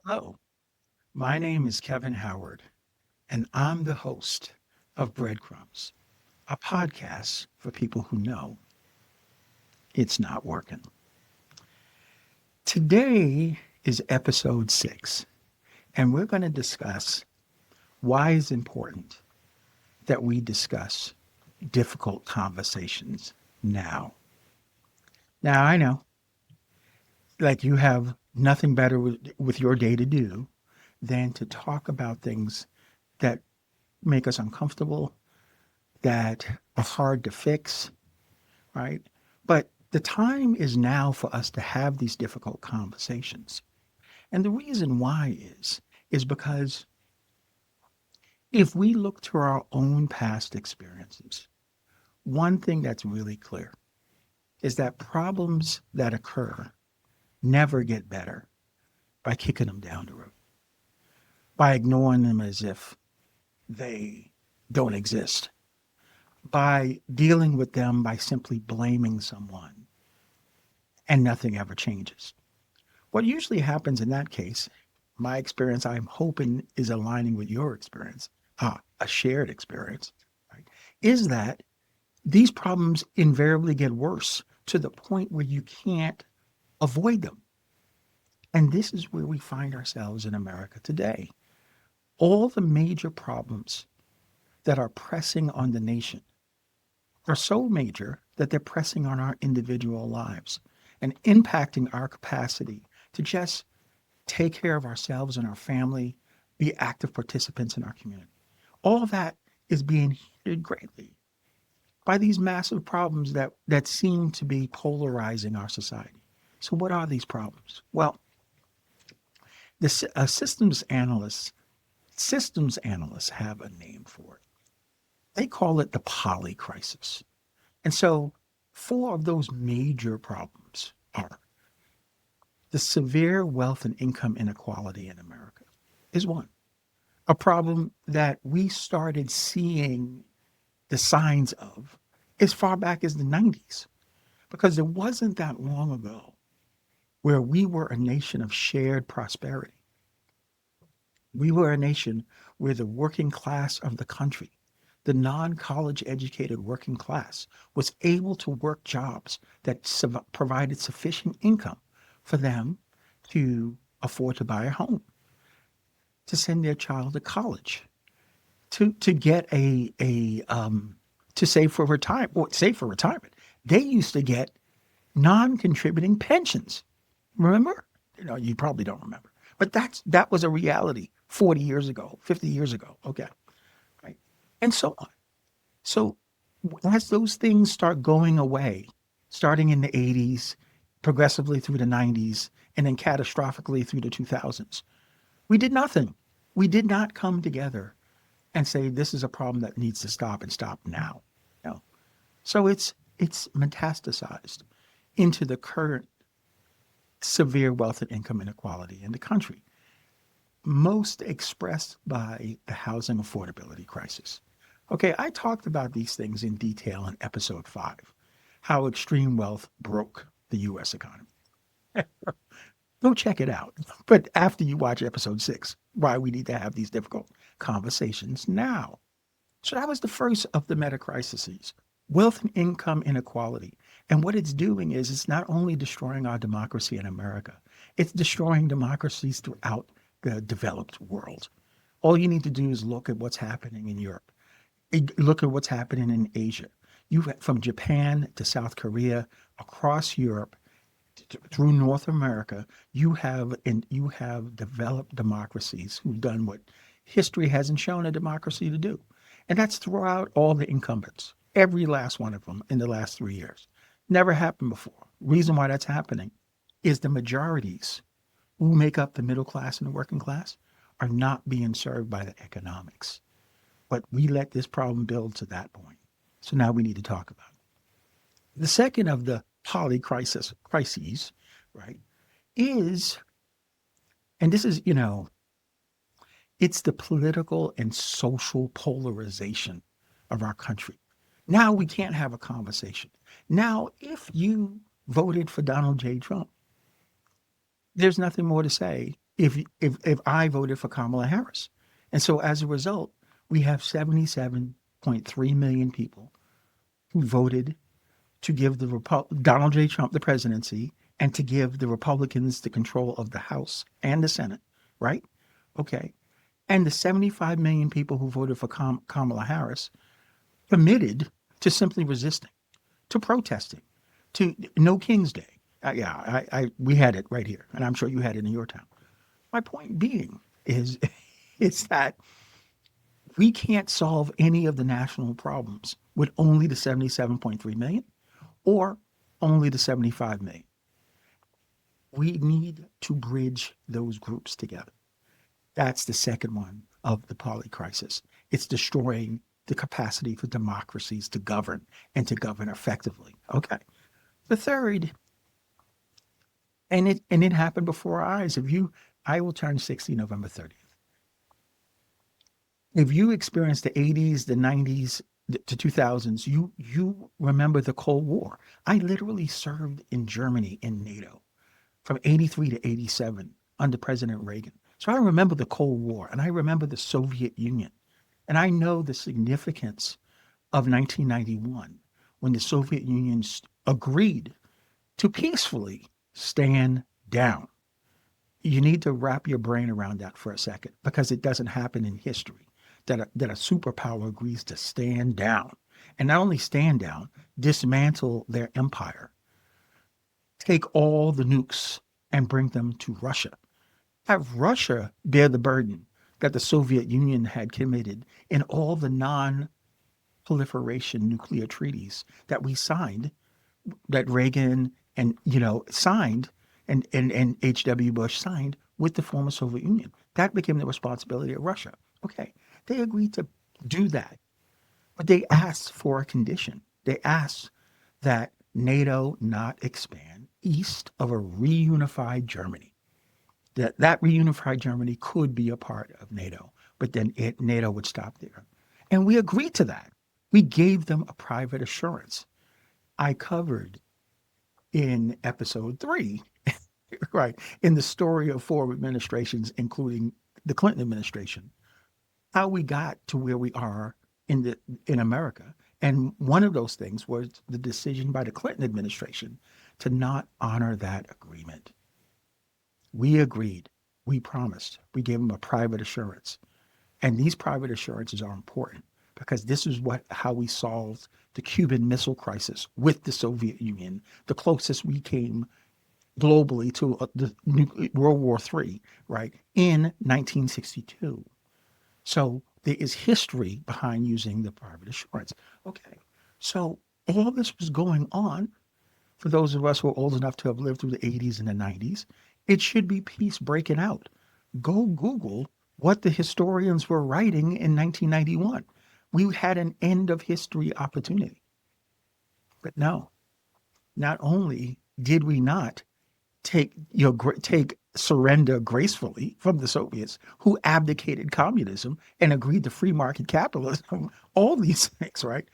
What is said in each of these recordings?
Hello, my name is Kevin Howard, and I'm the host of Breadcrumbs, a podcast for people who know it's not working. Today is episode 6, and we're going to discuss why it's important that we discuss difficult conversations now. Now, I know, like you have nothing better with your day to do than to talk about things that make us uncomfortable, that are hard to fix, right? But the time is now for us to have these difficult conversations. And the reason why is because if we look to our own past experiences, one thing that's really clear is that problems that occur never get better by kicking them down the road, by ignoring them as if they don't exist, by dealing with them by simply blaming someone and nothing ever changes. What usually happens in that case, my experience, I'm hoping is aligning with your experience, a shared experience, right, is that these problems invariably get worse to the point where you can't avoid them. And this is where we find ourselves in America today. All the major problems that are pressing on the nation are so major that they're pressing on our individual lives and impacting our capacity to just take care of ourselves and our family, be active participants in our community. All of that is being hindered greatly by these massive problems that seem to be polarizing our society. So, what are these problems? Well, the systems analysts have a name for it. They call it the polycrisis. And so, four of those major problems are the severe wealth and income inequality in America is one. A problem that we started seeing the signs of as far back as the 90s, because it wasn't that long ago where we were a nation of shared prosperity. We were a nation where the working class of the country, the non college educated working class, was able to work jobs that provided sufficient income for them to afford to buy a home, to send their child to college, to get to save for retirement or save for retirement. They used to get non-contributing pensions. Remember? You probably don't remember, but that was a reality 40 years ago, 50 years ago. Okay, right, and so on. So as those things start going away, starting in the 80s, progressively through the 90s, and then catastrophically through the 2000s, we did nothing. We did not come together and say this is a problem that needs to stop and stop now. No. So it's metastasized into the current severe wealth and income inequality in the country, most expressed by the housing affordability crisis. Okay, I talked about these things in detail in episode 5, how extreme wealth broke the US economy. Go check it out. But after you watch episode 6, why we need to have these difficult conversations now. So that was the first of the meta crises, wealth and income inequality. And what it's doing is it's not only destroying our democracy in America, it's destroying democracies throughout the developed world. All you need to do is look at what's happening in Europe. Look at what's happening in Asia. From Japan to South Korea, across Europe, through North America, you have developed democracies who've done what history hasn't shown a democracy to do. And that's throughout all the incumbents, every last one of them in the last 3 years. Never happened before. Reason why that's happening is the majorities who make up the middle class and the working class are not being served by the economics. But we let this problem build to that point. So now we need to talk about it. The second of the crises, right, is, and this is, it's the political and social polarization of our country. Now we can't have a conversation. Now, if you voted for Donald J. Trump, there's nothing more to say if I voted for Kamala Harris. And so as a result, we have 77.3 million people who voted to give Donald J. Trump the presidency and to give the Republicans the control of the House and the Senate, right? Okay. And the 75 million people who voted for Kamala Harris committed to simply resisting, to protesting, to no King's Day. We had it right here, and I'm sure you had it in your town. My point being is, is that we can't solve any of the national problems with only the 77.3 million or only the 75 million. We need to bridge those groups together. That's the second one of the polycrisis. It's destroying the capacity for democracies to govern and to govern effectively. Okay. The third, and it happened before our eyes. I will turn 60 November 30th. If you experienced the 80s, the 90s, to 2000s, you remember the Cold War. I literally served in Germany in NATO from 83 to 87 under President Reagan. So I remember the Cold War and I remember the Soviet Union. And I know the significance of 1991 when the Soviet Union agreed to peacefully stand down. You need to wrap your brain around that for a second because it doesn't happen in history that a superpower agrees to stand down and not only stand down, dismantle their empire, take all the nukes and bring them to Russia. Have Russia bear the burden that the Soviet Union had committed in all the non-proliferation nuclear treaties that we signed, that Reagan and signed, and H.W. Bush signed with the former Soviet Union. That became the responsibility of Russia. Okay, they agreed to do that, but they asked for a condition. They asked that NATO not expand east of a reunified Germany. That reunified Germany could be a part of NATO, but then NATO would stop there. And we agreed to that. We gave them a private assurance. I covered in episode 3, right, in the story of 4 administrations, including the Clinton administration, how we got to where we are in America. And one of those things was the decision by the Clinton administration to not honor that agreement. We agreed, we promised, we gave them a private assurance. And these private assurances are important because this is how we solved the Cuban Missile Crisis with the Soviet Union, the closest we came globally to World War III, right, in 1962. So there is history behind using the private assurance. Okay, so all this was going on for those of us who are old enough to have lived through the 80s and the 90s. It should be peace breaking out. Go Google what the historians were writing in 1991. We had an end of history opportunity. But no, not only did we not take surrender gracefully from the Soviets, who abdicated communism and agreed to free market capitalism, all these things, right?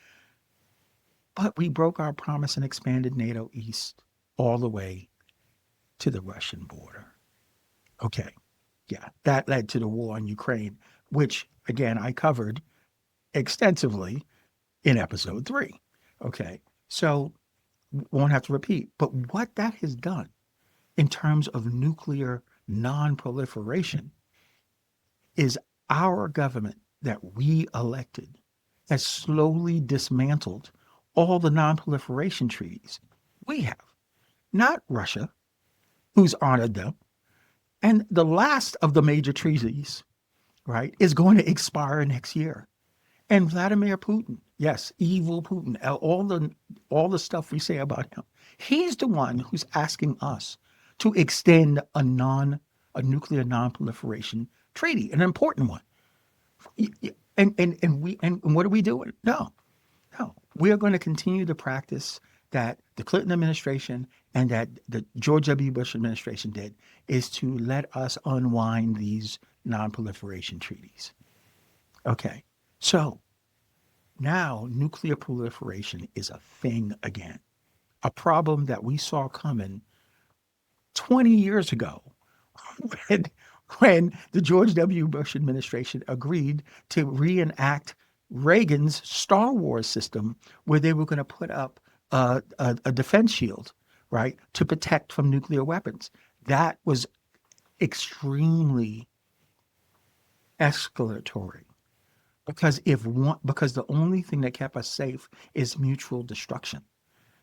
But we broke our promise and expanded NATO east all the way to the Russian border. Okay, yeah, that led to the war in Ukraine, which again I covered extensively in episode 3. Okay, so won't have to repeat, but what that has done in terms of nuclear non-proliferation is our government that we elected has slowly dismantled all the non-proliferation treaties we have, not Russia, who's honored them. And the last of the major treaties, right, is going to expire next year. And Vladimir Putin, yes, evil Putin, all the stuff we say about him, he's the one who's asking us to extend a nuclear non-proliferation treaty, an important one. And what are we doing? No. We are going to continue the practice that the Clinton administration and that the George W. Bush administration did, is to let us unwind these non-proliferation treaties. Okay. So now nuclear proliferation is a thing again, a problem that we saw coming 20 years ago when, when the George W. Bush administration agreed to reenact Reagan's Star Wars system, where they were going to put up a defense shield, right, to protect from nuclear weapons. That was extremely escalatory because the only thing that kept us safe is mutual destruction.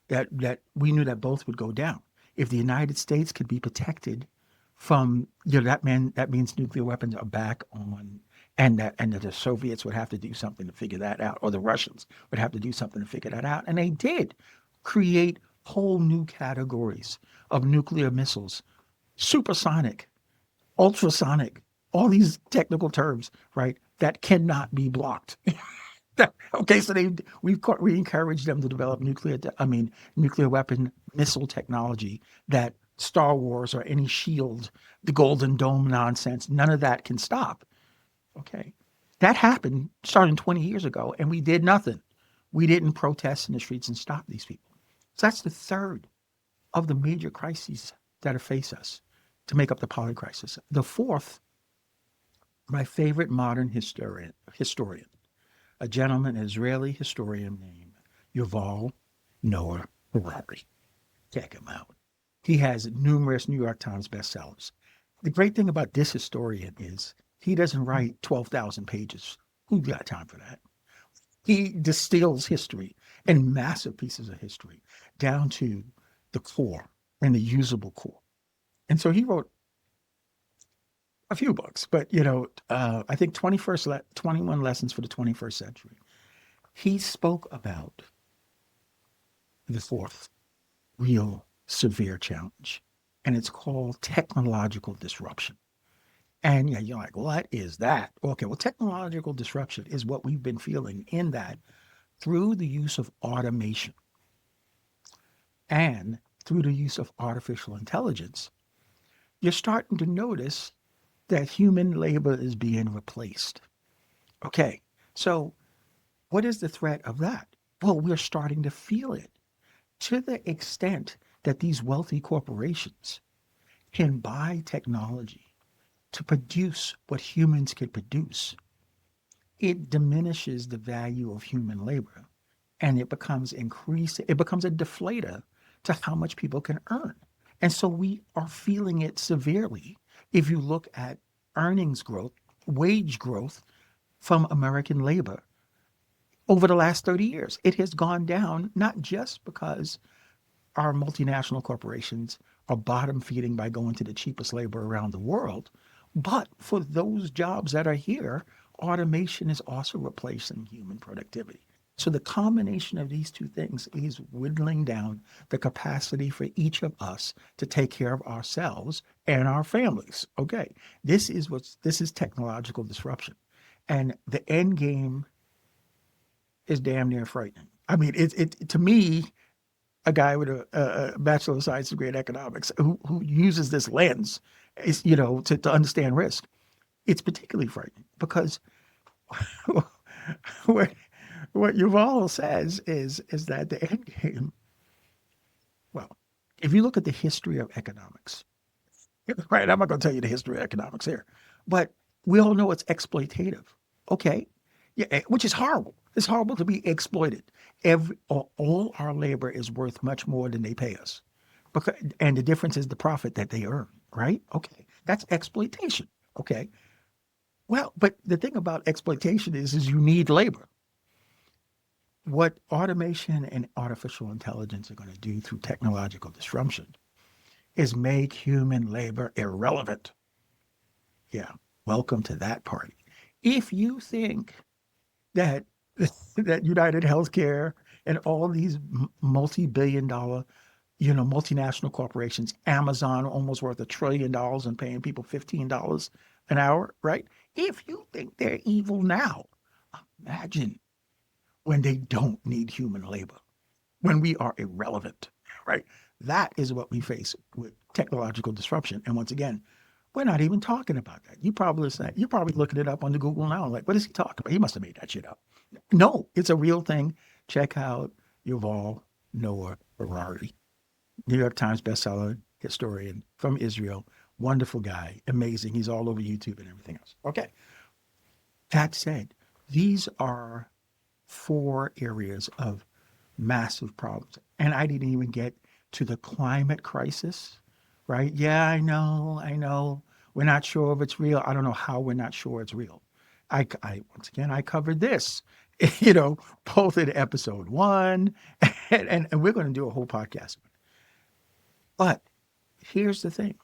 That we knew that both would go down. If the United States could be protected from, that means nuclear weapons are back on, and that the Soviets would have to do something to figure that out, or the Russians would have to do something to figure that out, and they did create whole new categories of nuclear missiles, supersonic, ultrasonic, all these technical terms, right? That cannot be blocked. Okay, so we encouraged them to develop nuclear weapon missile technology that Star Wars or any shield, the Golden Dome nonsense, none of that can stop. Okay, that happened starting 20 years ago, and we did nothing. We didn't protest in the streets and stop these people. So that's the third of the major crises that face us to make up the polycrisis. The fourth, my favorite modern historian, a gentleman, an Israeli historian named Yuval Noah Harari. Check him out. He has numerous New York Times bestsellers. The great thing about this historian is he doesn't write 12,000 pages. Who got time for that? He distills history and massive pieces of history down to the core and the usable core. And so he wrote a few books, but I think 21 lessons for the 21st century. He spoke about the fourth real severe challenge, and it's called technological disruption. And yeah, you're like, what is that? Okay, well, technological disruption is what we've been feeling in that through the use of automation and through the use of artificial intelligence, you're starting to notice that human labor is being replaced. Okay, so what is the threat of that? Well, we're starting to feel it to the extent that these wealthy corporations can buy technology to produce what humans could produce. It diminishes the value of human labor, and it becomes a deflator to how much people can earn. And so we are feeling it severely. If you look at earnings growth, wage growth from American labor over the last 30 years, it has gone down, not just because our multinational corporations are bottom feeding by going to the cheapest labor around the world, but for those jobs that are here, automation is also replacing human productivity. So the combination of these two things is whittling down the capacity for each of us to take care of ourselves and our families. Okay, this is technological disruption, and the end game is damn near frightening. I mean, it to me, a guy with a bachelor of science degree in economics who uses this lens is to understand risk. It's particularly frightening because what what Yuval says is that the end game. Well, if you look at the history of economics, right? I'm not going to tell you the history of economics here, but we all know it's exploitative. Okay, yeah, which is horrible. It's horrible to be exploited. All our labor is worth much more than they pay us, and the difference is the profit that they earn. Right? Okay, that's exploitation. Okay. Well, but the thing about exploitation is you need labor. What automation and artificial intelligence are going to do through technological disruption is make human labor irrelevant. Yeah, welcome to that party. If you think that that United Healthcare and all these multi-billion-dollar, multinational corporations, Amazon almost worth $1 trillion and paying people $15 an hour, right? If you think they're evil now, imagine when they don't need human labor, when we are irrelevant, right? That is what we face with technological disruption. And once again, we're not even talking about that. You're probably looking it up on the Google now, like, what is he talking about? He must have made that shit up. No, it's a real thing. Check out Yuval Noah Harari, New York Times bestseller historian from Israel, Wonderful guy, amazing. He's all over YouTube and everything else. Okay. That said, these are four areas of massive problems. And I didn't even get to the climate crisis, right? Yeah, I know. We're not sure if it's real. I don't know how we're not sure it's real. I once again, I covered this, both in episode one, and we're going to do a whole podcast. But here's the thing.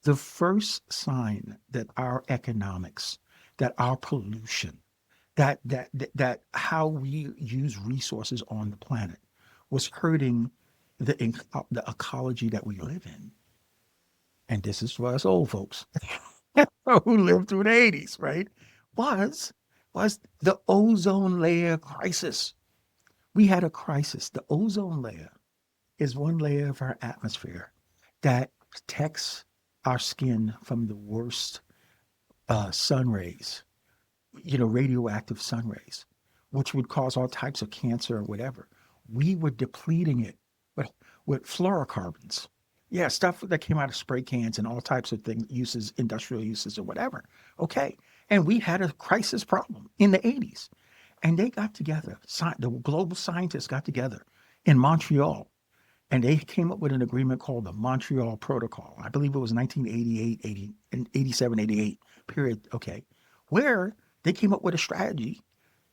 The first sign that our economics, that our pollution, that how we use resources on the planet was hurting the ecology that we live in. And this is for us old folks who lived through the 80s, right? Was was the ozone layer crisis. We had a crisis. The ozone layer is one layer of our atmosphere that protects our skin from the worst sun rays, radioactive sun rays, which would cause all types of cancer or whatever. We were depleting it with, with fluorocarbons. Yeah, stuff that came out of spray cans and all types of things, uses, industrial uses or whatever. Okay. And we had a crisis problem in the 80s. And they got together, the global scientists got together in Montreal, and they came up with an agreement called the Montreal Protocol. I believe it was 1988, 80, and 87, 88 period. Okay. Where they came up with a strategy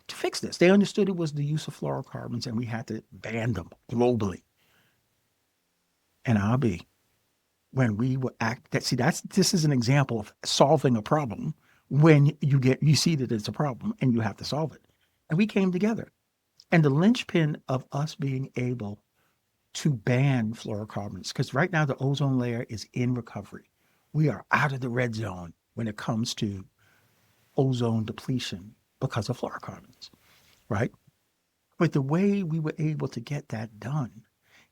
to fix this. They understood it was the use of fluorocarbons and we had to ban them globally. And I'll be when we would act that see this is an example of solving a problem when you see that it's a problem and you have to solve it. And we came together. And the linchpin of us being able to ban fluorocarbons, because right now the ozone layer is in recovery. We are out of the red zone when it comes to ozone depletion because of fluorocarbons, right? But the way we were able to get that done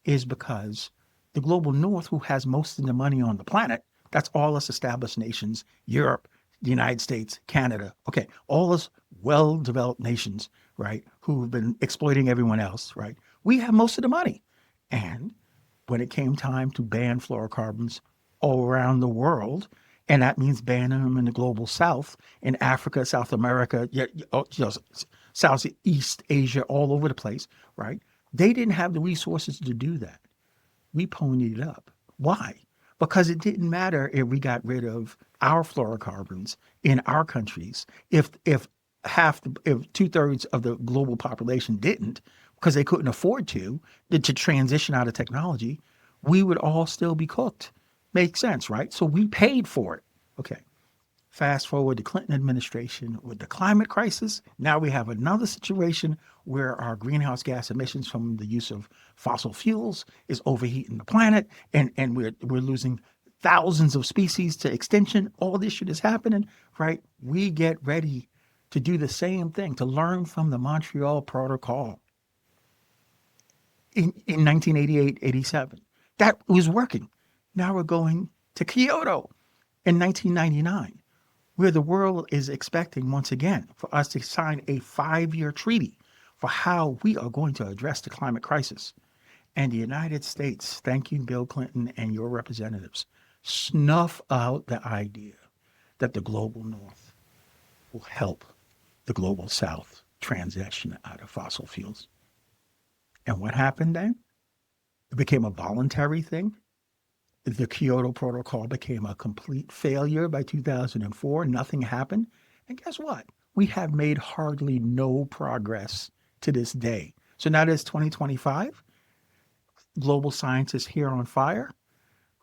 is because the global north, who has most of the money on the planet, that's all us established nations, Europe, the United States, Canada, okay, all us well developed nations, right, who have been exploiting everyone else, right? We have most of the money. And when it came time to ban fluorocarbons all around the world, and that means banning them in the global south, in Africa, South America, Southeast Asia, all over the place, right? They didn't have the resources to do that. We ponied it up. Why? Because it didn't matter if we got rid of our fluorocarbons in our countries, if if 2/3 of the global population didn't, because they couldn't afford to transition out of technology, we would all still be cooked. Makes sense, right? So we paid for it. Okay. Fast forward the Clinton administration with the climate crisis. Now we have another situation where our greenhouse gas emissions from the use of fossil fuels is overheating the planet, and we're losing thousands of species to extinction. All this shit is happening, right? We get ready to do the same thing, to learn from the Montreal Protocol in 1988, 87. That was working. Now we're going to Kyoto in 1999, where the world is expecting once again for us to sign a 5-year treaty for how we are going to address the climate crisis. And the United States, thank you, Bill Clinton and your representatives, snuff out the idea that the global north will help the global south transition out of fossil fuels. And what happened then? It became a voluntary thing. The Kyoto Protocol became a complete failure by 2004. Nothing happened. And guess what? We have made hardly no progress to this day. So now there's 2025. Global science is here on fire,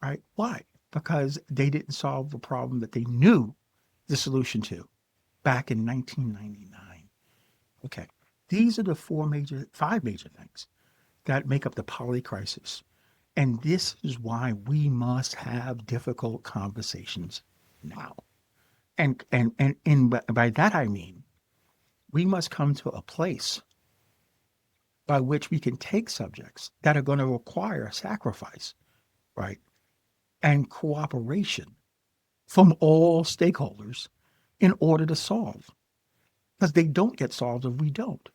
right? Why? Because they didn't solve the problem that they knew the solution to back in 1999. Okay. These are the five major things that make up the polycrisis. And this is why we must have difficult conversations now. By that I mean we must come to a place by which we can take subjects that are going to require sacrifice, right? And cooperation from all stakeholders in order to solve. Because they don't get solved if we don't.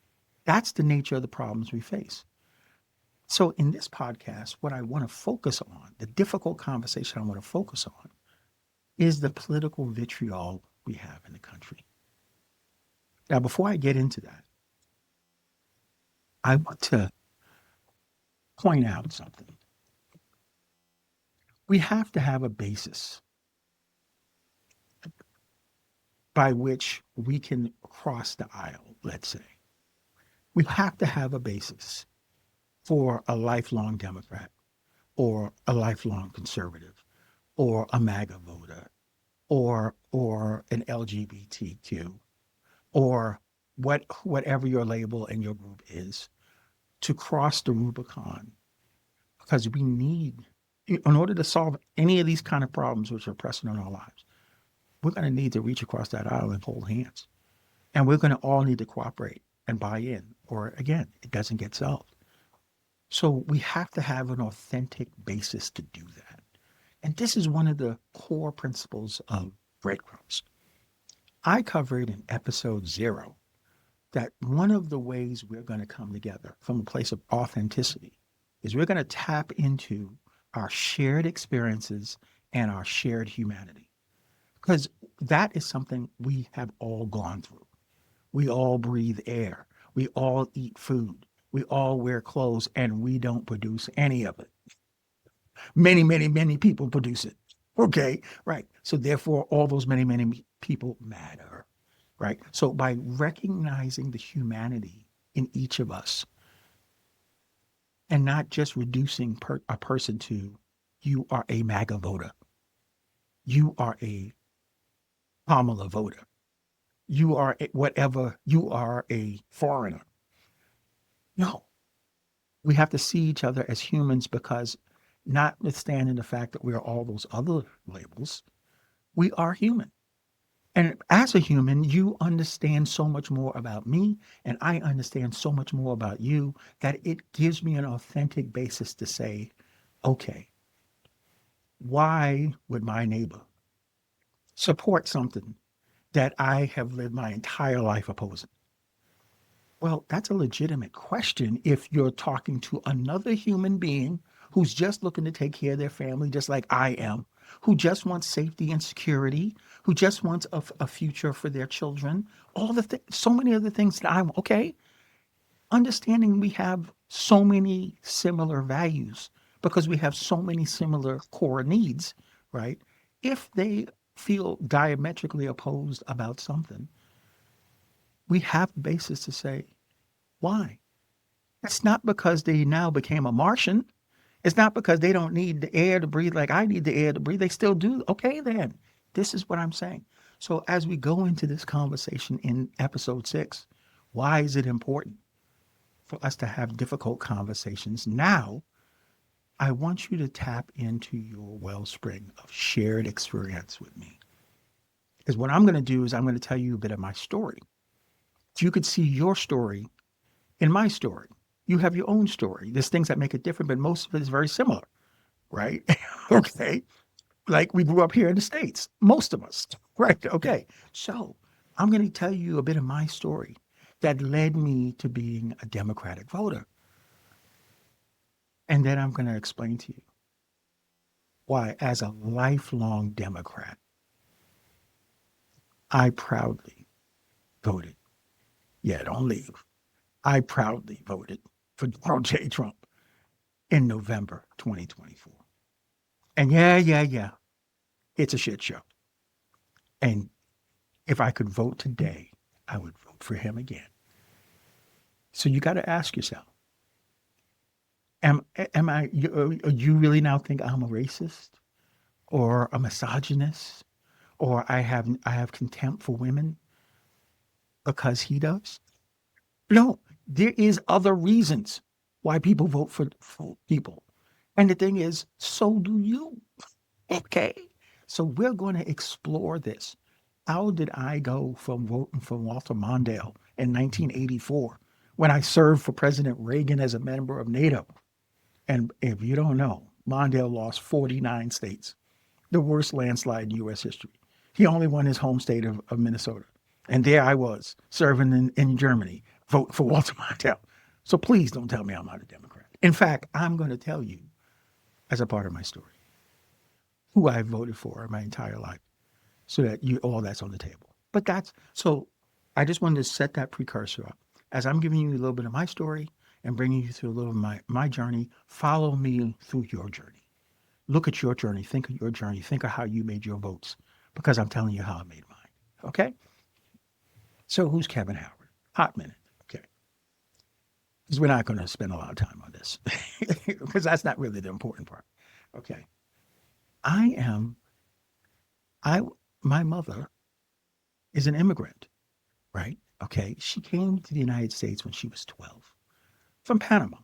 That's the nature of the problems we face. So, in this podcast, what I want to focus on, the difficult conversation I want to focus on, is the political vitriol we have in the country. Now, before I get into that, I want to point out something. We have to have a basis by which we can cross the aisle, let's say. We have to have a basis for a lifelong Democrat or a lifelong conservative or a MAGA voter or an LGBTQ or whatever your label and your group is to cross the Rubicon because we need in order to solve any of these kind of problems which are pressing on our lives, we're going to need to reach across that aisle and hold hands. And we're going to all need to cooperate and buy in, or again, it doesn't get solved. So we have to have an authentic basis to do that. And this is one of the core principles of Breadcrumbs. I covered in episode 0 that one of the ways we're going to come together from a place of authenticity is we're going to tap into our shared experiences and our shared humanity. Because that is something we have all gone through. We all breathe air. We all eat food. We all wear clothes and we don't produce any of it. Many, many, many people produce it. Okay, right. So therefore, all those many, many people matter, right? So by recognizing the humanity in each of us and not just reducing a person to, you are a MAGA voter, you are a Kamala voter, you are whatever, you are a foreigner. No, we have to see each other as humans because notwithstanding the fact that we are all those other labels, we are human. And as a human, you understand so much more about me, and I understand so much more about you that it gives me an authentic basis to say, okay, why would my neighbor support something that I have lived my entire life opposing? Well, that's a legitimate question if you're talking to another human being who's just looking to take care of their family, just like I am, who just wants safety and security, who just wants a future for their children, so many other things that I'm okay. Understanding we have so many similar values because we have so many similar core needs, right? If they feel diametrically opposed about something, we have a basis to say, why? It's not because they now became a Martian. It's not because they don't need the air to breathe like I need the air to breathe. They still do. Okay, then. This is what I'm saying. So, as we go into this conversation in episode 6, why is it important for us to have difficult conversations? Now, I want you to tap into your wellspring of shared experience with me. Because what I'm going to do is I'm going to tell you a bit of my story. So you could see your story in my story. You have your own story. There's things that make it different, but most of it is very similar, right? Okay. Like we grew up here in the States, most of us, right? Okay. So I'm going to tell you a bit of my story that led me to being a Democratic voter. And then I'm going to explain to you why, as a lifelong Democrat, I proudly voted. Yeah, don't leave. I proudly voted for Donald J. Trump in November 2024. And yeah, it's a shit show. And if I could vote today, I would vote for him again. So you got to ask yourself, am I, you really now think I'm a racist or a misogynist or I have contempt for women because he does? No, there is other reasons why people vote for people. And the thing is, so do you. Okay. So we're going to explore this. How did I go from voting for Walter Mondale in 1984 when I served for President Reagan as a member of NATO? And if you don't know, Mondale lost 49 states, the worst landslide in U.S. history. He only won his home state of Minnesota. And there I was serving in Germany, voting for Walter Mondale. So please don't tell me I'm not a Democrat. In fact, I'm going to tell you as a part of my story who I voted for my entire life so that you all that's on the table. But that's so I just wanted to set that precursor up. As I'm giving you a little bit of my story and bringing you through a little of my journey, follow me through your journey. Look at your journey, think of your journey, think of how you made your votes because I'm telling you how I made mine. Okay? So who's Kevin Howard? Hot minute. Okay. Because we're not going to spend a lot of time on this because that's not really the important part. Okay. I am, I, my mother is an immigrant, right? Okay. She came to the United States when she was 12 from Panama.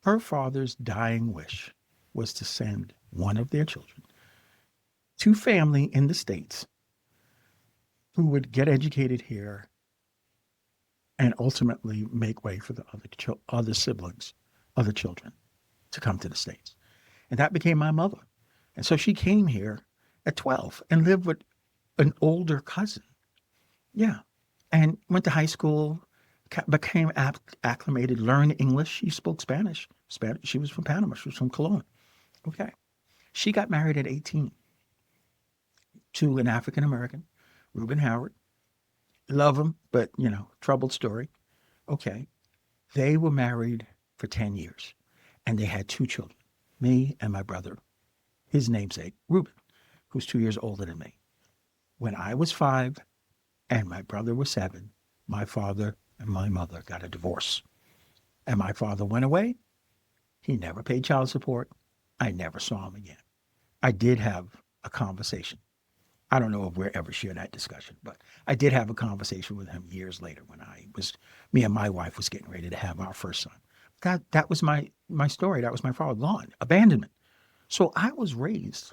Her father's dying wish was to send one of their children to family in the States who would get educated here and ultimately make way for the other siblings, other children to come to the States. And that became my mother. And so she came here at 12 and lived with an older cousin. Yeah. And went to high school, became acclimated, learned English. She spoke Spanish. Spanish. She was from Panama. She was from Cologne. Okay. She got married at 18 to an African American, Reuben Howard. Love him, but, troubled story. Okay. They were married for 10 years and they had two children, me and my brother, his namesake, Reuben, who's 2 years older than me. When I was 5 and my brother was 7, my father and my mother got a divorce. And my father went away. He never paid child support. I never saw him again. I did have a conversation. I don't know if we'll ever share that discussion, but I did have a conversation with him years later when me and my wife was getting ready to have our first son. That was my story. That was my father gone, abandonment. So I was raised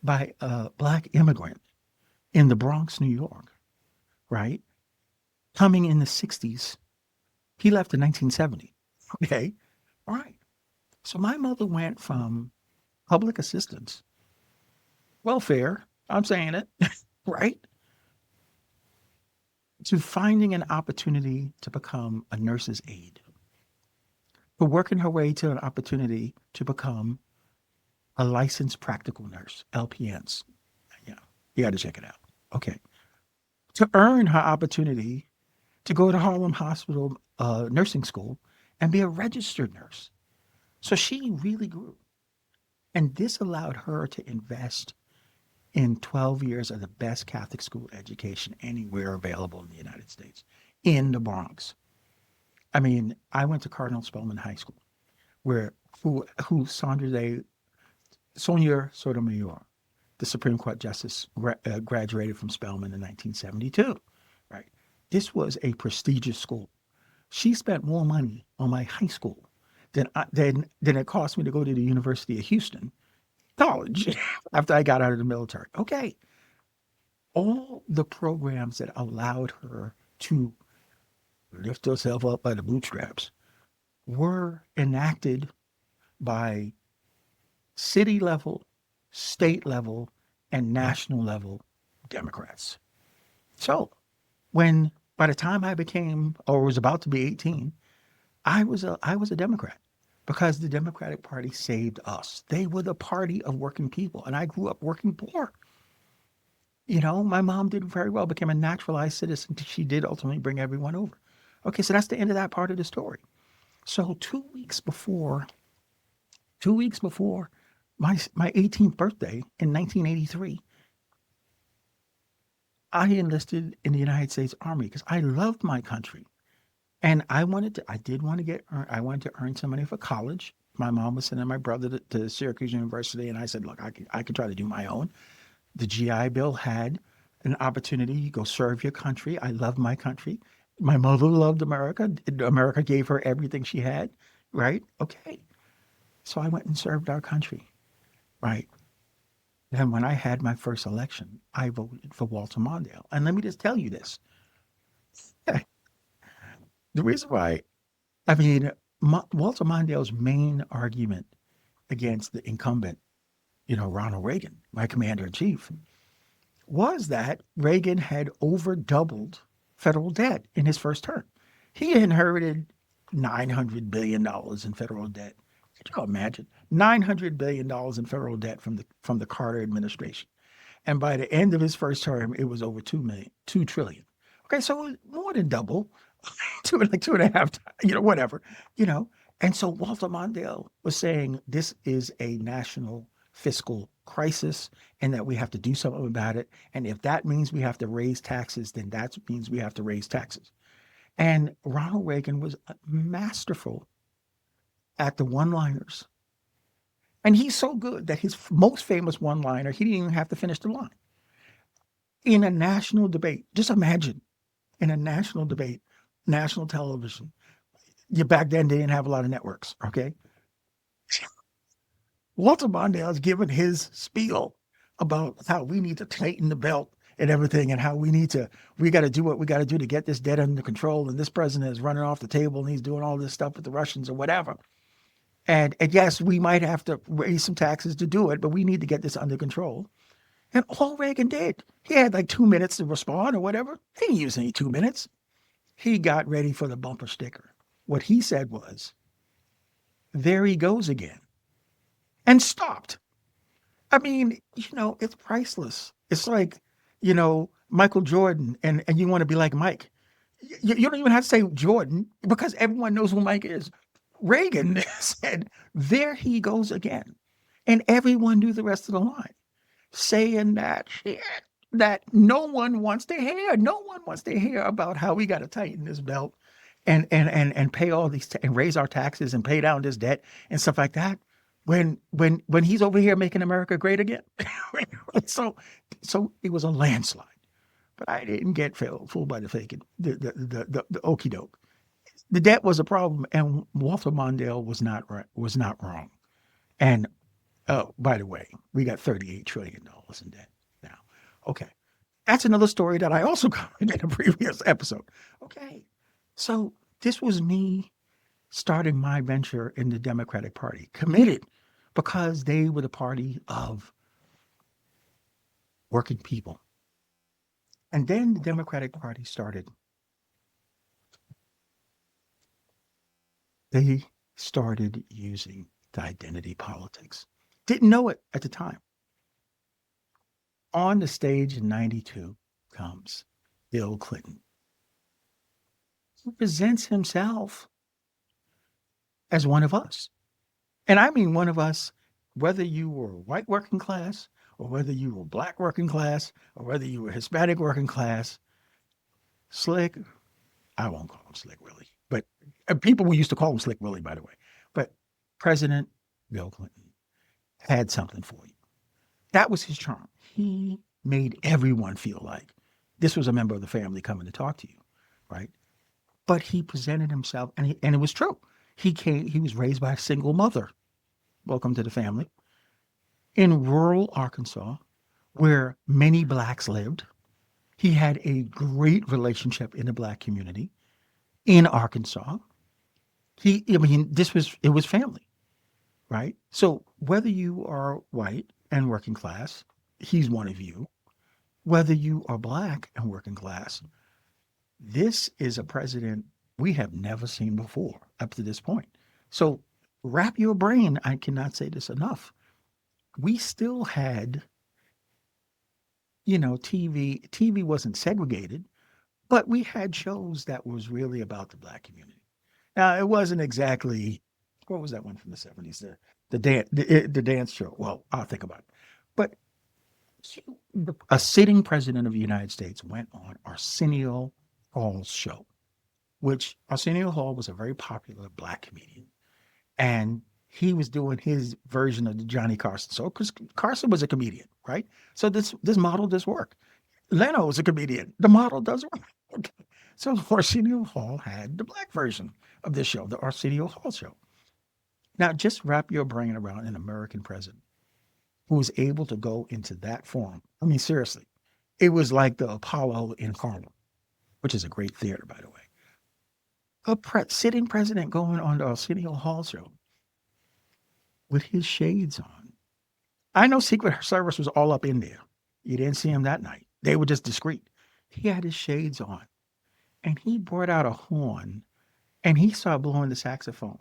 by a black immigrant in the Bronx, New York, right? Coming in the 60s. He left in 1970. Okay. All right. So my mother went from public assistance, welfare, I'm saying it, right, to finding an opportunity to become a nurse's aide, to working her way to an opportunity to become a licensed practical nurse, LPNs. Yeah, you got to check it out. Okay. To earn her opportunity to go to Harlem Hospital nursing school and be a registered nurse. So she really grew. And this allowed her to invest in 12 years of the best Catholic school education anywhere available in the United States, in the Bronx. I mean, I went to Cardinal Spellman High School, who Sonia Sotomayor, the Supreme Court Justice, graduated from Spelman in 1972. Right, this was a prestigious school. She spent more money on my high school than it cost me to go to the University of Houston college after I got out of the military. Okay, all the programs that allowed her to lift herself up by the bootstraps were enacted by city level, state level, and national level Democrats. So when by the time I became or was about to be 18, I was a Democrat because the Democratic Party saved us. They were the party of working people, and I grew up working poor. My mom did very well, became a naturalized citizen. She did ultimately bring everyone over. Okay, so that's the end of that part of the story. So 2 weeks before my 18th birthday in 1983, I enlisted in the United States Army because I loved my country. And I wanted to earn some money for college. My mom was sending my brother to Syracuse University, and I said, look, I could try to do my own. The GI Bill had an opportunity. You go serve your country. I love my country. My mother loved America. America gave her everything she had, right? Okay. So I went and served our country, right? Then when I had my first election, I voted for Walter Mondale. And let me just tell you this. The reason why, I mean, Walter Mondale's main argument against the incumbent, Ronald Reagan, my commander in chief, was that Reagan had over doubled federal debt in his first term. He inherited $900 billion in federal debt. Could you imagine $900 billion in federal debt from the Carter administration? And by the end of his first term, it was over 2 million, 2 trillion. Okay, so it was more than double, like two and a half, whatever, you know. And so Walter Mondale was saying this is a national fiscal crisis and that we have to do something about it. And if that means we have to raise taxes, then that means we have to raise taxes. And Ronald Reagan was masterful at the one liners. And he's so good that his most famous one liner, he didn't even have to finish the line. In a national debate, just imagine in a national debate, national television, you back then they didn't have a lot of networks, okay? Walter Mondale is giving his spiel about how we need to tighten the belt and everything and how we got to do what we got to do to get this debt under control. And this president is running off the table and he's doing all this stuff with the Russians or whatever. And yes, we might have to raise some taxes to do it, but we need to get this under control. And all Reagan did, he had like 2 minutes to respond or whatever. He didn't use any 2 minutes. He got ready for the bumper sticker. What he said was, there he goes again, and stopped. I mean, it's priceless. It's like, Michael Jordan, and you want to be like Mike. You don't even have to say Jordan because everyone knows who Mike is. Reagan said, there he goes again. And everyone knew the rest of the line, saying that shit that no one wants to hear. No one wants to hear about how we got to tighten this belt and pay all these and raise our taxes and pay down this debt and stuff like that. When he's over here making America great again. so so it was a landslide. But I didn't get fooled by the fake the okey doke. The debt was a problem, and Walter Mondale was not right, was not wrong. And oh, by the way, we got $38 trillion in debt now. Okay. That's another story that I also covered in a previous episode. Okay. So this was me starting my venture in the Democratic Party, committed because they were the party of working people. And then the Democratic Party started. They started using the identity politics. Didn't know it at the time. On the stage in 92 comes Bill Clinton, who presents himself as one of us. And I mean one of us, whether you were white working class, or whether you were black working class, or whether you were Hispanic working class, Slick, I won't call him Slick Willie, but people used to call him Slick Willie, by the way. But President Bill Clinton had something for you. That was his charm. He made everyone feel like this was a member of the family coming to talk to you, right? But he presented himself, and it was true. He was raised by a single mother. Welcome to the family. In rural Arkansas, where many blacks lived. He had a great relationship in the black community in Arkansas. It was family, right? So whether you are white and working class, he's one of you. Whether you are black and working class, this is a president we have never seen before up to this point. So wrap your brain. I cannot say this enough. We still had, TV. TV wasn't segregated, but we had shows that was really about the black community. Now, it wasn't exactly, what was that one from the 70s? The dance show. Well, I'll think about it. But a sitting president of the United States went on Arsenio Hall's show, which Arsenio Hall was a very popular black comedian. And he was doing his version of the Johnny Carson. So, because Carson was a comedian, right? So this model does work. Leno is a comedian. The model does work. Okay. So Arsenio Hall had the black version of this show, the Arsenio Hall show. Now, just wrap your brain around an American president who was able to go into that forum. I mean, seriously, it was like the Apollo in Harlem, which is a great theater, by the way. Sitting president going on the Arsenio Hall show with his shades on. I know Secret Service was all up in there. You didn't see him that night. They were just discreet. He had his shades on, and he brought out a horn and he started blowing the saxophone.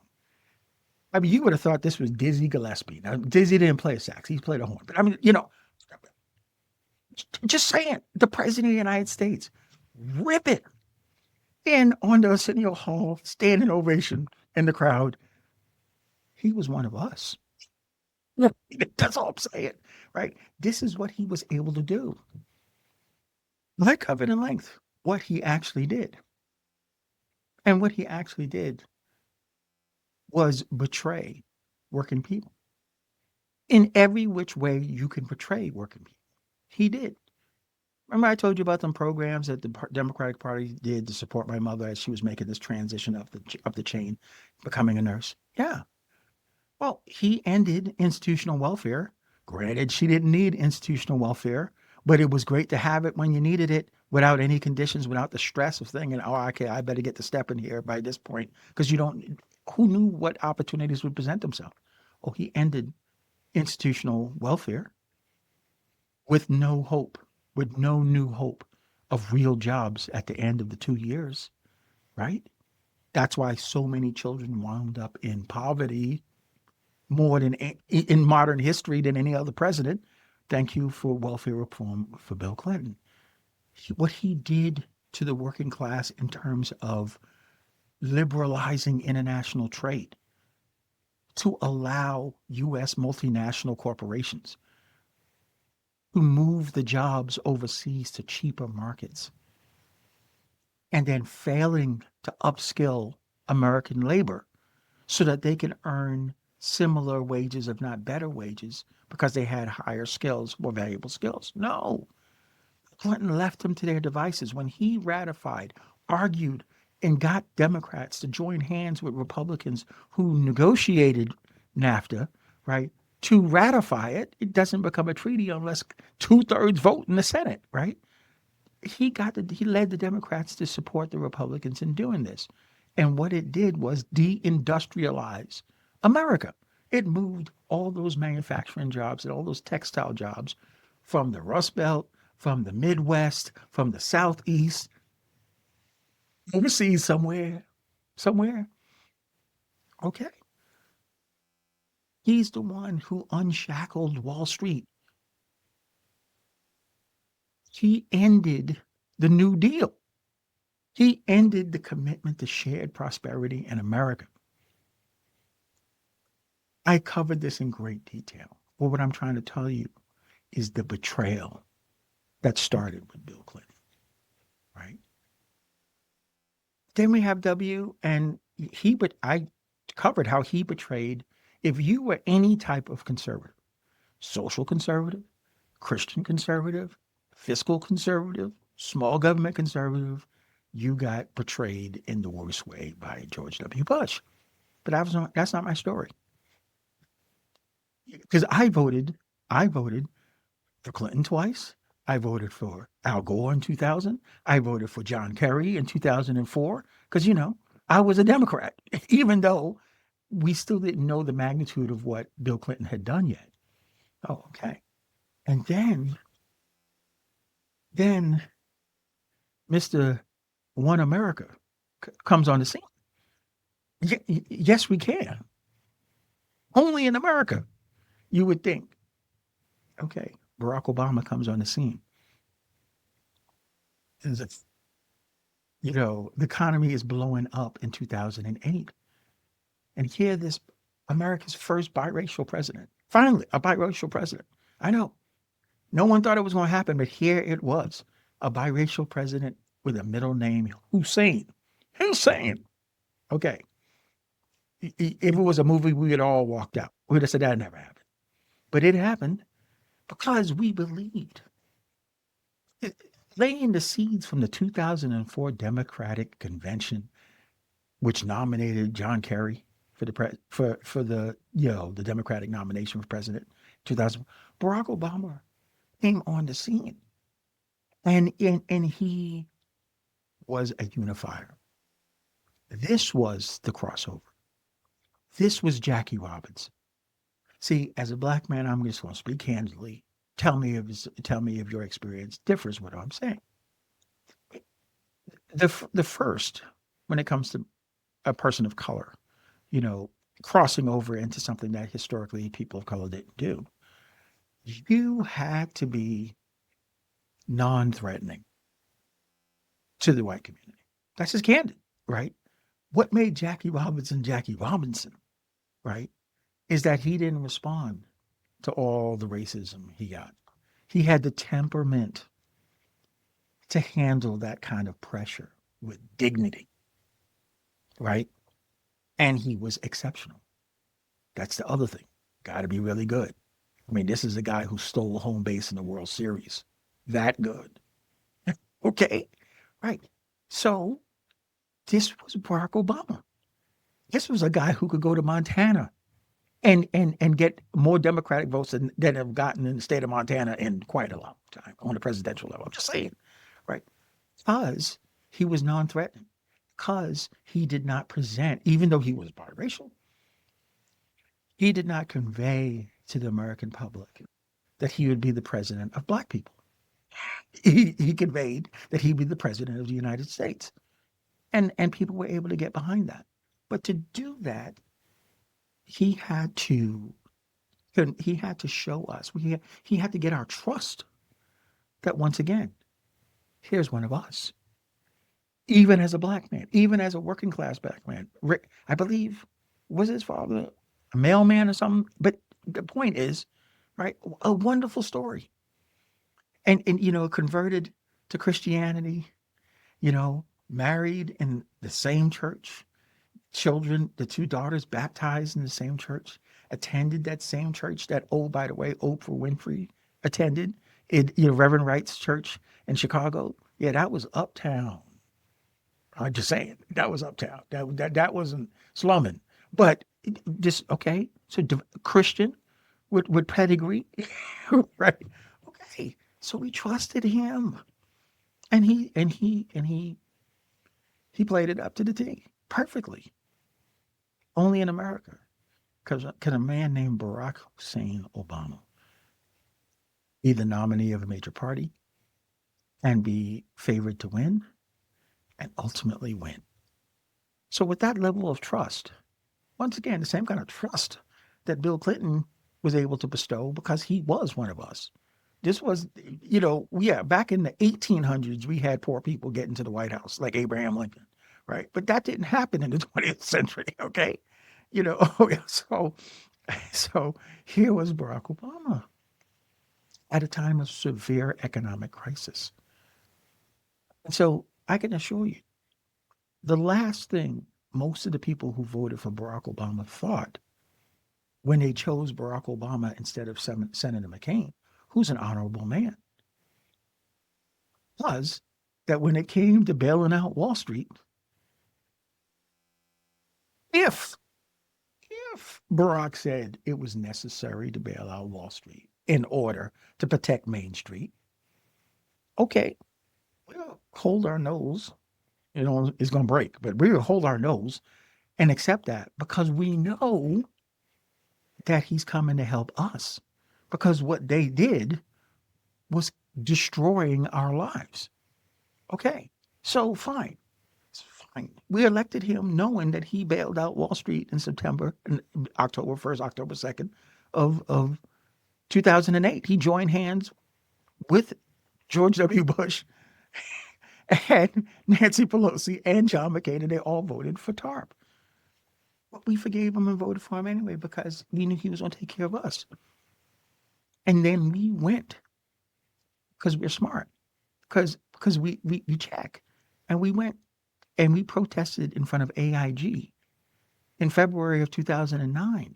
I mean, you would have thought this was Dizzy Gillespie. Now, Dizzy didn't play a sax; he played a horn. But I mean, just saying, the president of the United States, rip it, and on the Arsenio Hall, standing ovation in the crowd. He was one of us. Yeah. That's all I'm saying, right? This is what he was able to do. I covered in length what he actually did. And what he actually did was betray working people in every which way you can portray working people. He did. Remember, I told you about some programs that the Democratic Party did to support my mother as she was making this transition up the chain, becoming a nurse. Yeah. Well, he ended institutional welfare. Granted, she didn't need institutional welfare, but it was great to have it when you needed it without any conditions, without the stress of thinking, oh, okay, I better get to step in here by this point. Because you don't, who knew what opportunities would present themselves? Oh, he ended institutional welfare with no hope, with no new hope of real jobs at the end of the 2 years, right? That's why so many children wound up in poverty more than in modern history than any other president. Thank you for welfare reform for Bill Clinton. What he did to the working class in terms of liberalizing international trade to allow U.S. multinational corporations to move the jobs overseas to cheaper markets and then failing to upskill American labor so that they can earn similar wages, if not better wages, because they had higher skills, more valuable skills. No, Clinton left them to their devices when he ratified, argued, and got Democrats to join hands with Republicans who negotiated NAFTA, right? To ratify it, it doesn't become a treaty unless 2/3 vote in the Senate, right? He led the Democrats to support the Republicans in doing this. And what it did was deindustrialize America. It moved all those manufacturing jobs and all those textile jobs from the Rust Belt, from the Midwest, from the Southeast, overseas somewhere. Okay. He's the one who unshackled Wall Street. He ended the New Deal. He ended the commitment to shared prosperity in America. I covered this in great detail. But what I'm trying to tell you is the betrayal that started with Bill Clinton, right? Then we have W, and but I covered how he betrayed. If you were any type of conservative, social conservative, Christian conservative, fiscal conservative, small government conservative, you got betrayed in the worst way by George W. Bush. But that's not my story. Because I voted for Clinton twice. I voted for Al Gore in 2000. I voted for John Kerry in 2004 because, I was a Democrat, even though we still didn't know the magnitude of what Bill Clinton had done yet. Oh, okay. And then Mr. One America comes on the scene. Yes, we can. Only in America, you would think. Okay, Barack Obama comes on the scene. The economy is blowing up in 2008. And here, this America's first biracial president, finally, a biracial president. I know no one thought it was going to happen, but here it was, a biracial president with a middle name, Hussein. Hussein. Okay. If it was a movie, we would all walked out. We would have said that never happened. But it happened because we believed. Laying the seeds from the 2004 Democratic Convention, which nominated John Kerry for the Democratic nomination for president, 2000. Barack Obama came on the scene, and he was a unifier. This was the crossover. This was Jackie Robinson. See, as a black man, I'm just going to speak candidly. Tell me if your experience differs with what I'm saying. The first, when it comes to a person of color, you know, crossing over into something that historically people of color didn't do, you had to be non-threatening to the white community. That's just candid, right? What made Jackie Robinson, right, is that he didn't respond to all the racism he got. He had the temperament to handle that kind of pressure with dignity, right? And he was exceptional. That's the other thing. Got to be really good. I mean, this is a guy who stole home base in the World Series. That good. Okay. Right. So this was Barack Obama. This was a guy who could go to Montana and get more Democratic votes than have gotten in the state of Montana in quite a long time on the presidential level. I'm just saying, right? Because he was non-threatening, because he did not present, even though he was biracial, he did not convey to the American public that he would be the president of black people. He conveyed that he'd be the president of the United States. And people were able to get behind that. But to do that, he had to he had to show us. He had to get our trust that once again, here's one of us. Even as a black man, even as a working class black man. I believe, was his father a mailman or something? But the point is, right, a wonderful story. And converted to Christianity, married in the same church, children, the two daughters baptized in the same church, attended that same church that, oh, by the way, Oprah Winfrey attended, Reverend Wright's church in Chicago. Yeah, that was uptown. I'm just saying, that was uptown. That wasn't slumming. But just, okay, so Christian with pedigree, right? Okay, so we trusted him. And he played it up to the T perfectly. Only in America can a man named Barack Hussein Obama be the nominee of a major party and be favored to win and ultimately win. So with that level of trust, once again, the same kind of trust that Bill Clinton was able to bestow because he was one of us. This was, yeah, back in the 1800s, we had poor people getting to the White House like Abraham Lincoln, right? But that didn't happen in the 20th century, okay? So here was Barack Obama at a time of severe economic crisis. And so I can assure you, the last thing most of the people who voted for Barack Obama thought when they chose Barack Obama instead of Senator McCain, who's an honorable man, was that when it came to bailing out Wall Street, if Barack said it was necessary to bail out Wall Street in order to protect Main Street, okay, we'll hold our nose. It's going to break, but we'll hold our nose and accept that because we know that he's coming to help us. Because what they did was destroying our lives. Okay, so fine. It's fine. We elected him knowing that he bailed out Wall Street in September, and October 1st, October 2nd of 2008. He joined hands with George W. Bush and Nancy Pelosi and John McCain, and they all voted for TARP. But we forgave him and voted for him anyway because we knew he was going to take care of us. And then we went because we're smart, because we check. And we went and we protested in front of AIG in February of 2009.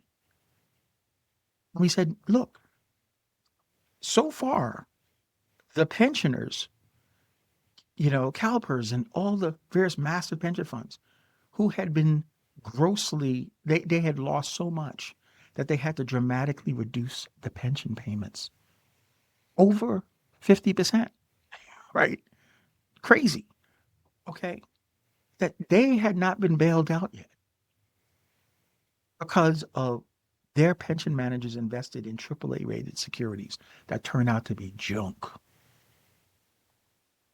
We said, look, so far, the pensioners, CalPERS and all the various massive pension funds who had been they had lost so much that they had to dramatically reduce the pension payments. Over 50%, right? Crazy, okay? That they had not been bailed out yet because of their pension managers invested in AAA rated securities that turned out to be junk.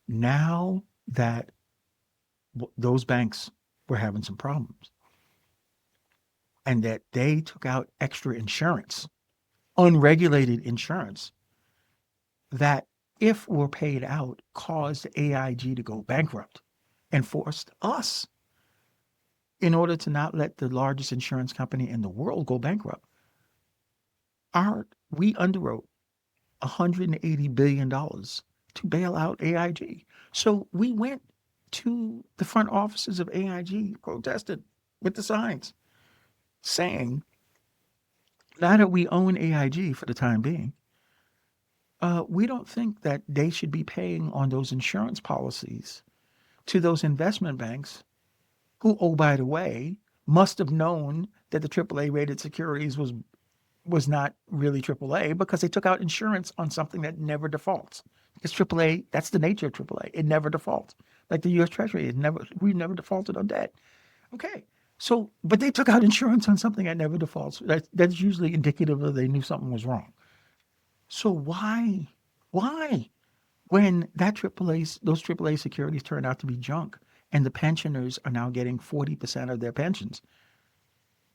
Now that those banks were having some problems, and that they took out extra insurance, unregulated insurance, that if were paid out caused AIG to go bankrupt and forced us, in order to not let the largest insurance company in the world go bankrupt, we underwrote $180 billion to bail out AIG. So we went to the front offices of AIG, protested with the signs saying, now that we own AIG for the time being, we don't think that they should be paying on those insurance policies to those investment banks who, oh, by the way, must have known that the AAA rated securities was not really AAA because they took out insurance on something that never defaults. Because AAA, that's the nature of AAA. It never defaults. Like the U.S. Treasury, we never defaulted on debt. Okay. So, but they took out insurance on something that never defaults. That's usually indicative of they knew something was wrong. So why, when those AAA securities turn out to be junk and the pensioners are now getting 40% of their pensions,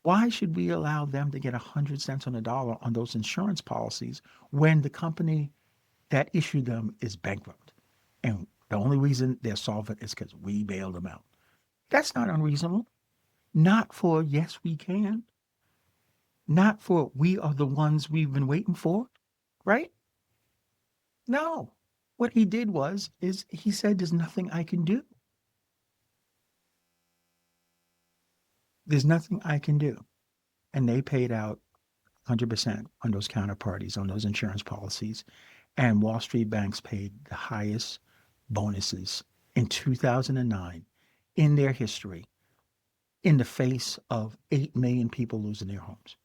why should we allow them to get 100 cents on the dollar on those insurance policies when the company that issued them is bankrupt? And the only reason they're solvent is because we bailed them out. That's not unreasonable. Not for yes, we can. Not for we are the ones we've been waiting for, right? No. What he did is he said, there's nothing I can do. There's nothing I can do. And they paid out 100% on those counterparties, on those insurance policies. And Wall Street banks paid the highest bonuses in 2009 in their history in the face of 8 million people losing their homes,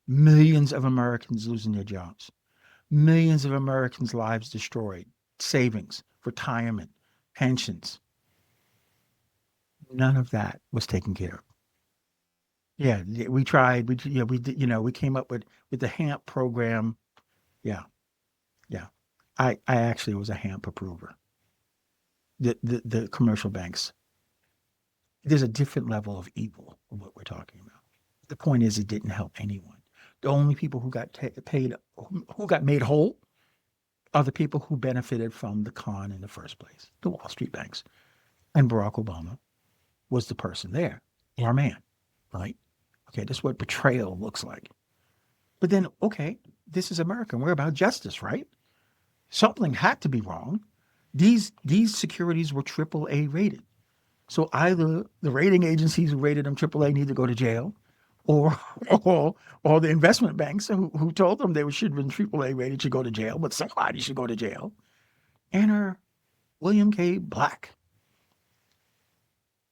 millions of Americans losing their jobs, millions of Americans' lives destroyed, savings, retirement, pensions. None of that was taken care of. Yeah, we tried. We did. We came up with the HAMP program. Yeah, yeah. I actually was a HAMP approver. The commercial banks. There's a different level of evil of what we're talking about. The point is, it didn't help anyone. The only people who got paid, who got made whole, are the people who benefited from the con in the first place, the Wall Street banks. And Barack Obama was the person there, our man, right? Okay, that's what betrayal looks like. But then, okay, this is America. We're about justice, right? Something had to be wrong. These securities were AAA rated. So either the rating agencies who rated them AAA need to go to jail, or or the investment banks who told them they should have been AAA rated should go to jail, but somebody should go to jail. Enter William K. Black,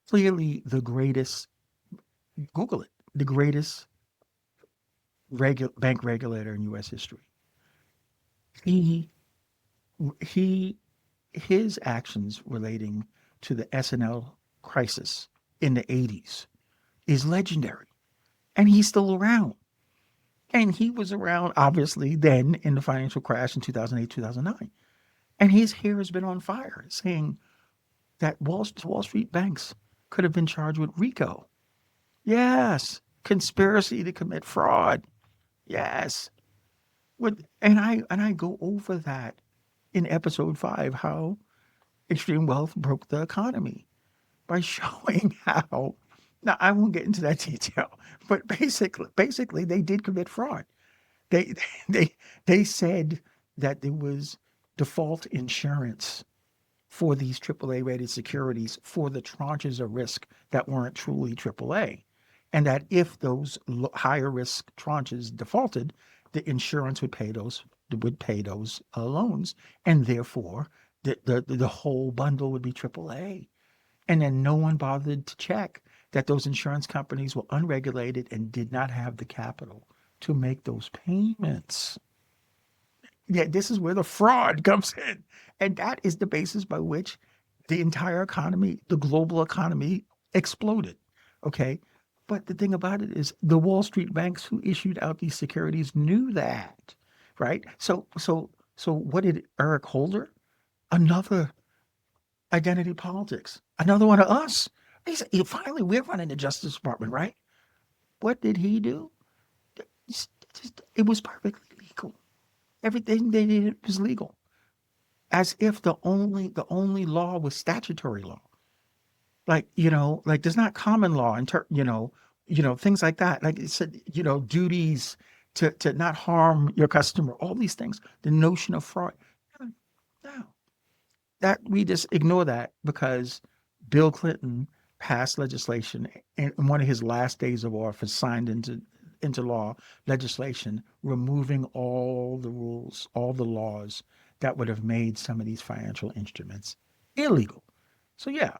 clearly the greatest, Google it, the greatest bank regulator in U.S. history. He he his actions relating to the S&L crisis in the 80s is legendary. And he's still around. And he was around, obviously, then in the financial crash in 2008, 2009. And his hair has been on fire, saying that Wall Street banks could have been charged with RICO. Yes. Conspiracy to commit fraud. Yes. And I go over that in episode 5, how extreme wealth broke the economy by showing how. Now I won't get into that detail, but basically they did commit fraud. They they they said that there was default insurance for these AAA rated securities for the tranches of risk that weren't truly AAA, and that if those higher risk tranches defaulted, the insurance would pay those loans, and therefore the whole bundle would be AAA. And then no one bothered to check that those insurance companies were unregulated and did not have the capital to make those payments. Yeah, this is where the fraud comes in. And that is the basis by which the entire economy, the global economy, exploded. Okay. But the thing about it is the Wall Street banks who issued out these securities knew that. Right. So what did Eric Holder? Another identity politics. Another one of us. He said, finally, we're running the Justice Department, right? What did he do? It was perfectly legal. Everything they did was legal, as if the only law was statutory law. Like, like there's not common law and things like that. Like it said, duties to not harm your customer. All these things. The notion of fraud. No, no. That we just ignore that because Bill Clinton passed legislation in one of his last days of office, signed into law legislation removing all the rules, all the laws that would have made some of these financial instruments illegal. So yeah,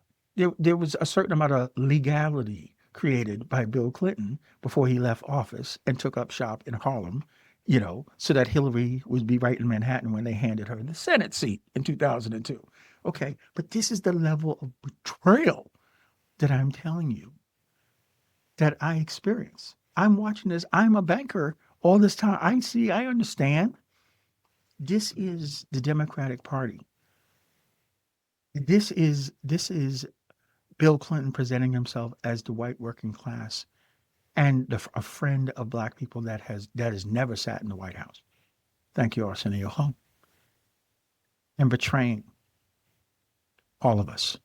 there was a certain amount of legality created by Bill Clinton before he left office and took up shop in Harlem, so that Hillary would be right in Manhattan when they handed her the Senate seat in 2002. Okay, but this is the level of betrayal that I'm telling you that I experience. I'm watching this. I'm a banker all this time. I understand. This is the Democratic Party. This is Bill Clinton presenting himself as the white working class and a friend of black people that has never sat in the White House. Thank you, Arsenio Hall. And betraying all of us.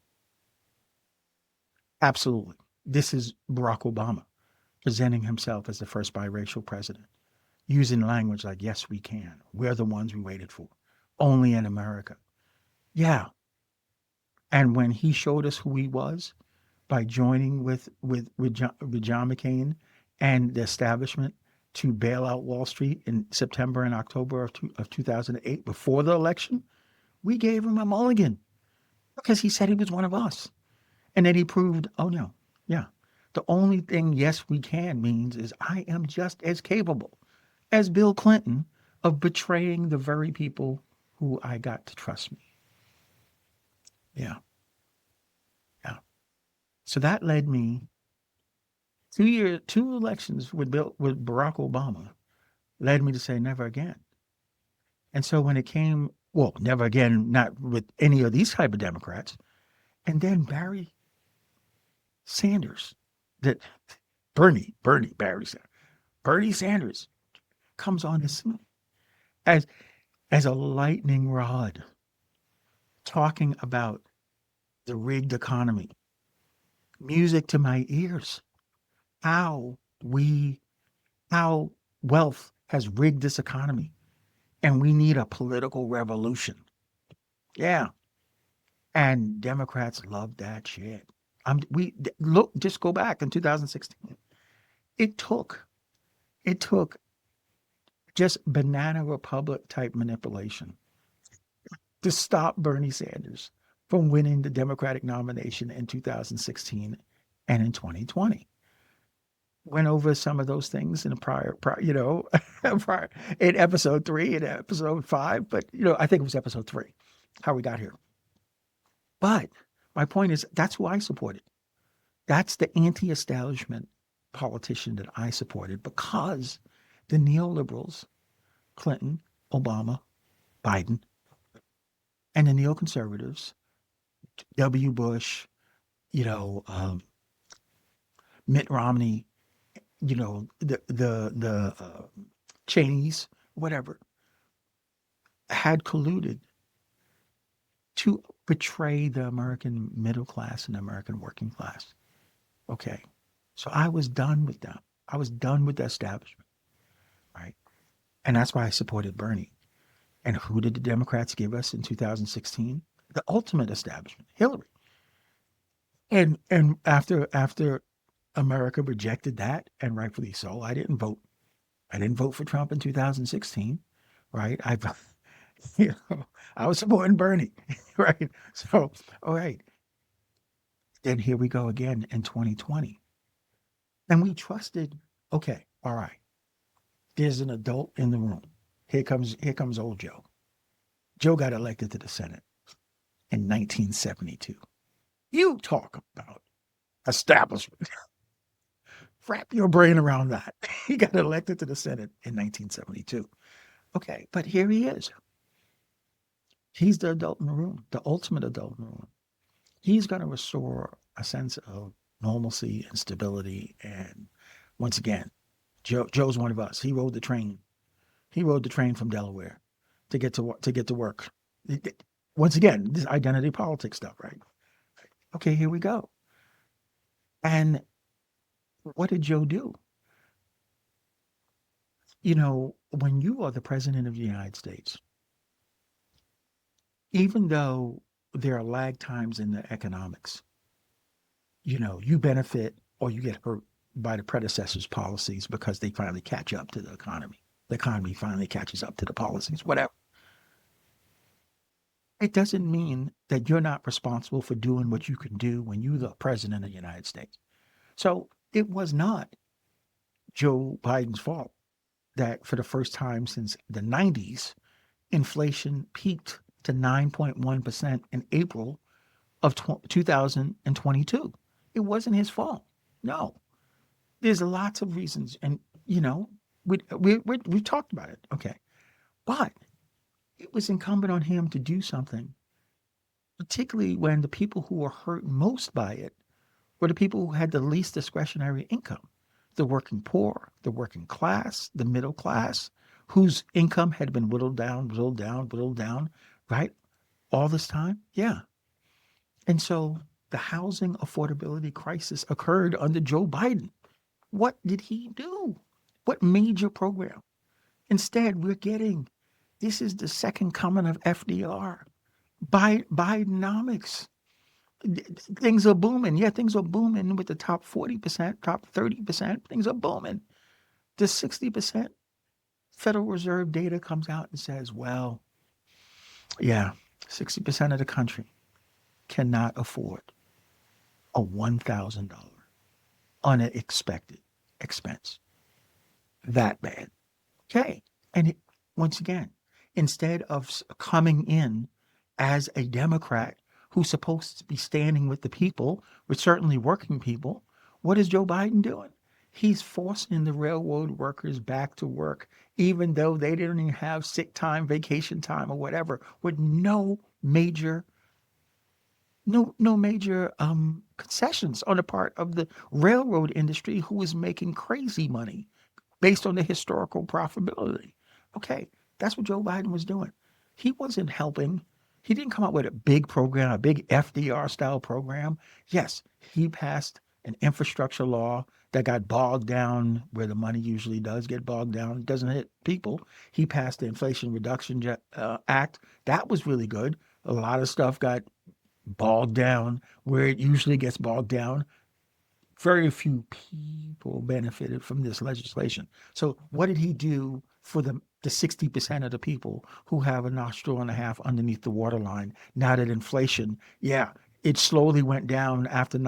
Absolutely. This is Barack Obama presenting himself as the first biracial president, using language like, yes, we can. We're the ones we waited for. Only in America. Yeah. And when he showed us who he was by joining with John McCain and the establishment to bail out Wall Street in September and October of 2008 before the election, we gave him a mulligan because he said he was one of us. And then he proved, oh no, yeah. The only thing yes we can means is I am just as capable as Bill Clinton of betraying the very people who I got to trust me. Yeah, yeah. So that led me 2 elections with Barack Obama led me to say never again. And so when it came, well, never again, not with any of these type of Democrats. And then Sanders, that Bernie Sanders comes on the scene as as a lightning rod, talking about the rigged economy, music to my ears. How we how wealth has rigged this economy, and we need a political revolution. Yeah, and Democrats love that shit. We look, just go back in 2016. It took it took just banana republic type manipulation to stop Bernie Sanders from winning the Democratic nomination in 2016 and in 2020. Went over some of those things in a prior in episode 3 and episode 5, but I think it was episode 3 how we got here. But my point is that's who I supported. That's the anti-establishment politician that I supported because the neoliberals, Clinton, Obama, Biden, and the neoconservatives, W. Bush, you know, um, Mitt Romney, the Cheneys, whatever, had colluded to betray the American middle class and the American working class. Okay, so I was done with them. I was done with the establishment, right? And that's why I supported Bernie. And who did the Democrats give us in 2016? The ultimate establishment, Hillary. And after America rejected that, and rightfully so, I didn't vote. I didn't vote for Trump in 2016, right? You I was supporting Bernie, right? So, all right, then here we go again in 2020, and we trusted. Okay, all right. There's an adult in the room. Here comes old Joe. Joe got elected to the Senate in 1972. You talk about establishment. Wrap your brain around that. He got elected to the Senate in 1972. Okay, but here he is. He's the adult in the room, the ultimate adult in the room. He's going to restore a sense of normalcy and stability. And once again, Joe's one of us. He rode the train. He rode the train from Delaware to get to work. Once again, this identity politics stuff, right? Okay, here we go. And what did Joe do? You know, when you are the president of the United States, even though there are lag times in the economics, you know, you benefit or you get hurt by the predecessor's policies because they finally catch up to the economy. The economy finally catches up to the policies, whatever. It doesn't mean that you're not responsible for doing what you can do when you're the president of the United States. So it was not Joe Biden's fault that for the first time since the 90s, inflation peaked to 9.1% in April of 2022. It wasn't his fault. No, there's lots of reasons. And, you know, we talked about it. Okay. But it was incumbent on him to do something, particularly when the people who were hurt most by it were the people who had the least discretionary income, the working poor, the working class, the middle class, whose income had been whittled down, whittled down, whittled down, right? All this time. Yeah. And so the housing affordability crisis occurred under Joe Biden. What did he do? What major program? Instead, we're getting this is the second coming of FDR. Bidenomics. Things are booming. Yeah, things are booming with the top 40%, top 30%. Things are booming. The 60% Federal Reserve data comes out and says, well, yeah, 60% of the country cannot afford a $1,000 unexpected expense. That bad. Okay. And once again, instead of coming in as a Democrat who's supposed to be standing with the people, with certainly working people, what is Joe Biden doing? He's forcing the railroad workers back to work, even though they didn't even have sick time, vacation time, or whatever, with no major concessions on the part of the railroad industry, who is making crazy money based on the historical profitability. Okay, that's what Joe Biden was doing. He wasn't helping. He didn't come up with a big program, a big FDR style program. Yes, he passed an infrastructure law that got bogged down where the money usually does get bogged down. It doesn't hit people. He passed the Inflation Reduction Act. That was really good. A lot of stuff got bogged down where it usually gets bogged down. Very few people benefited from this legislation. So what did he do for the 60% of the people who have a nostril and a half underneath the waterline now that inflation, yeah, it slowly went down after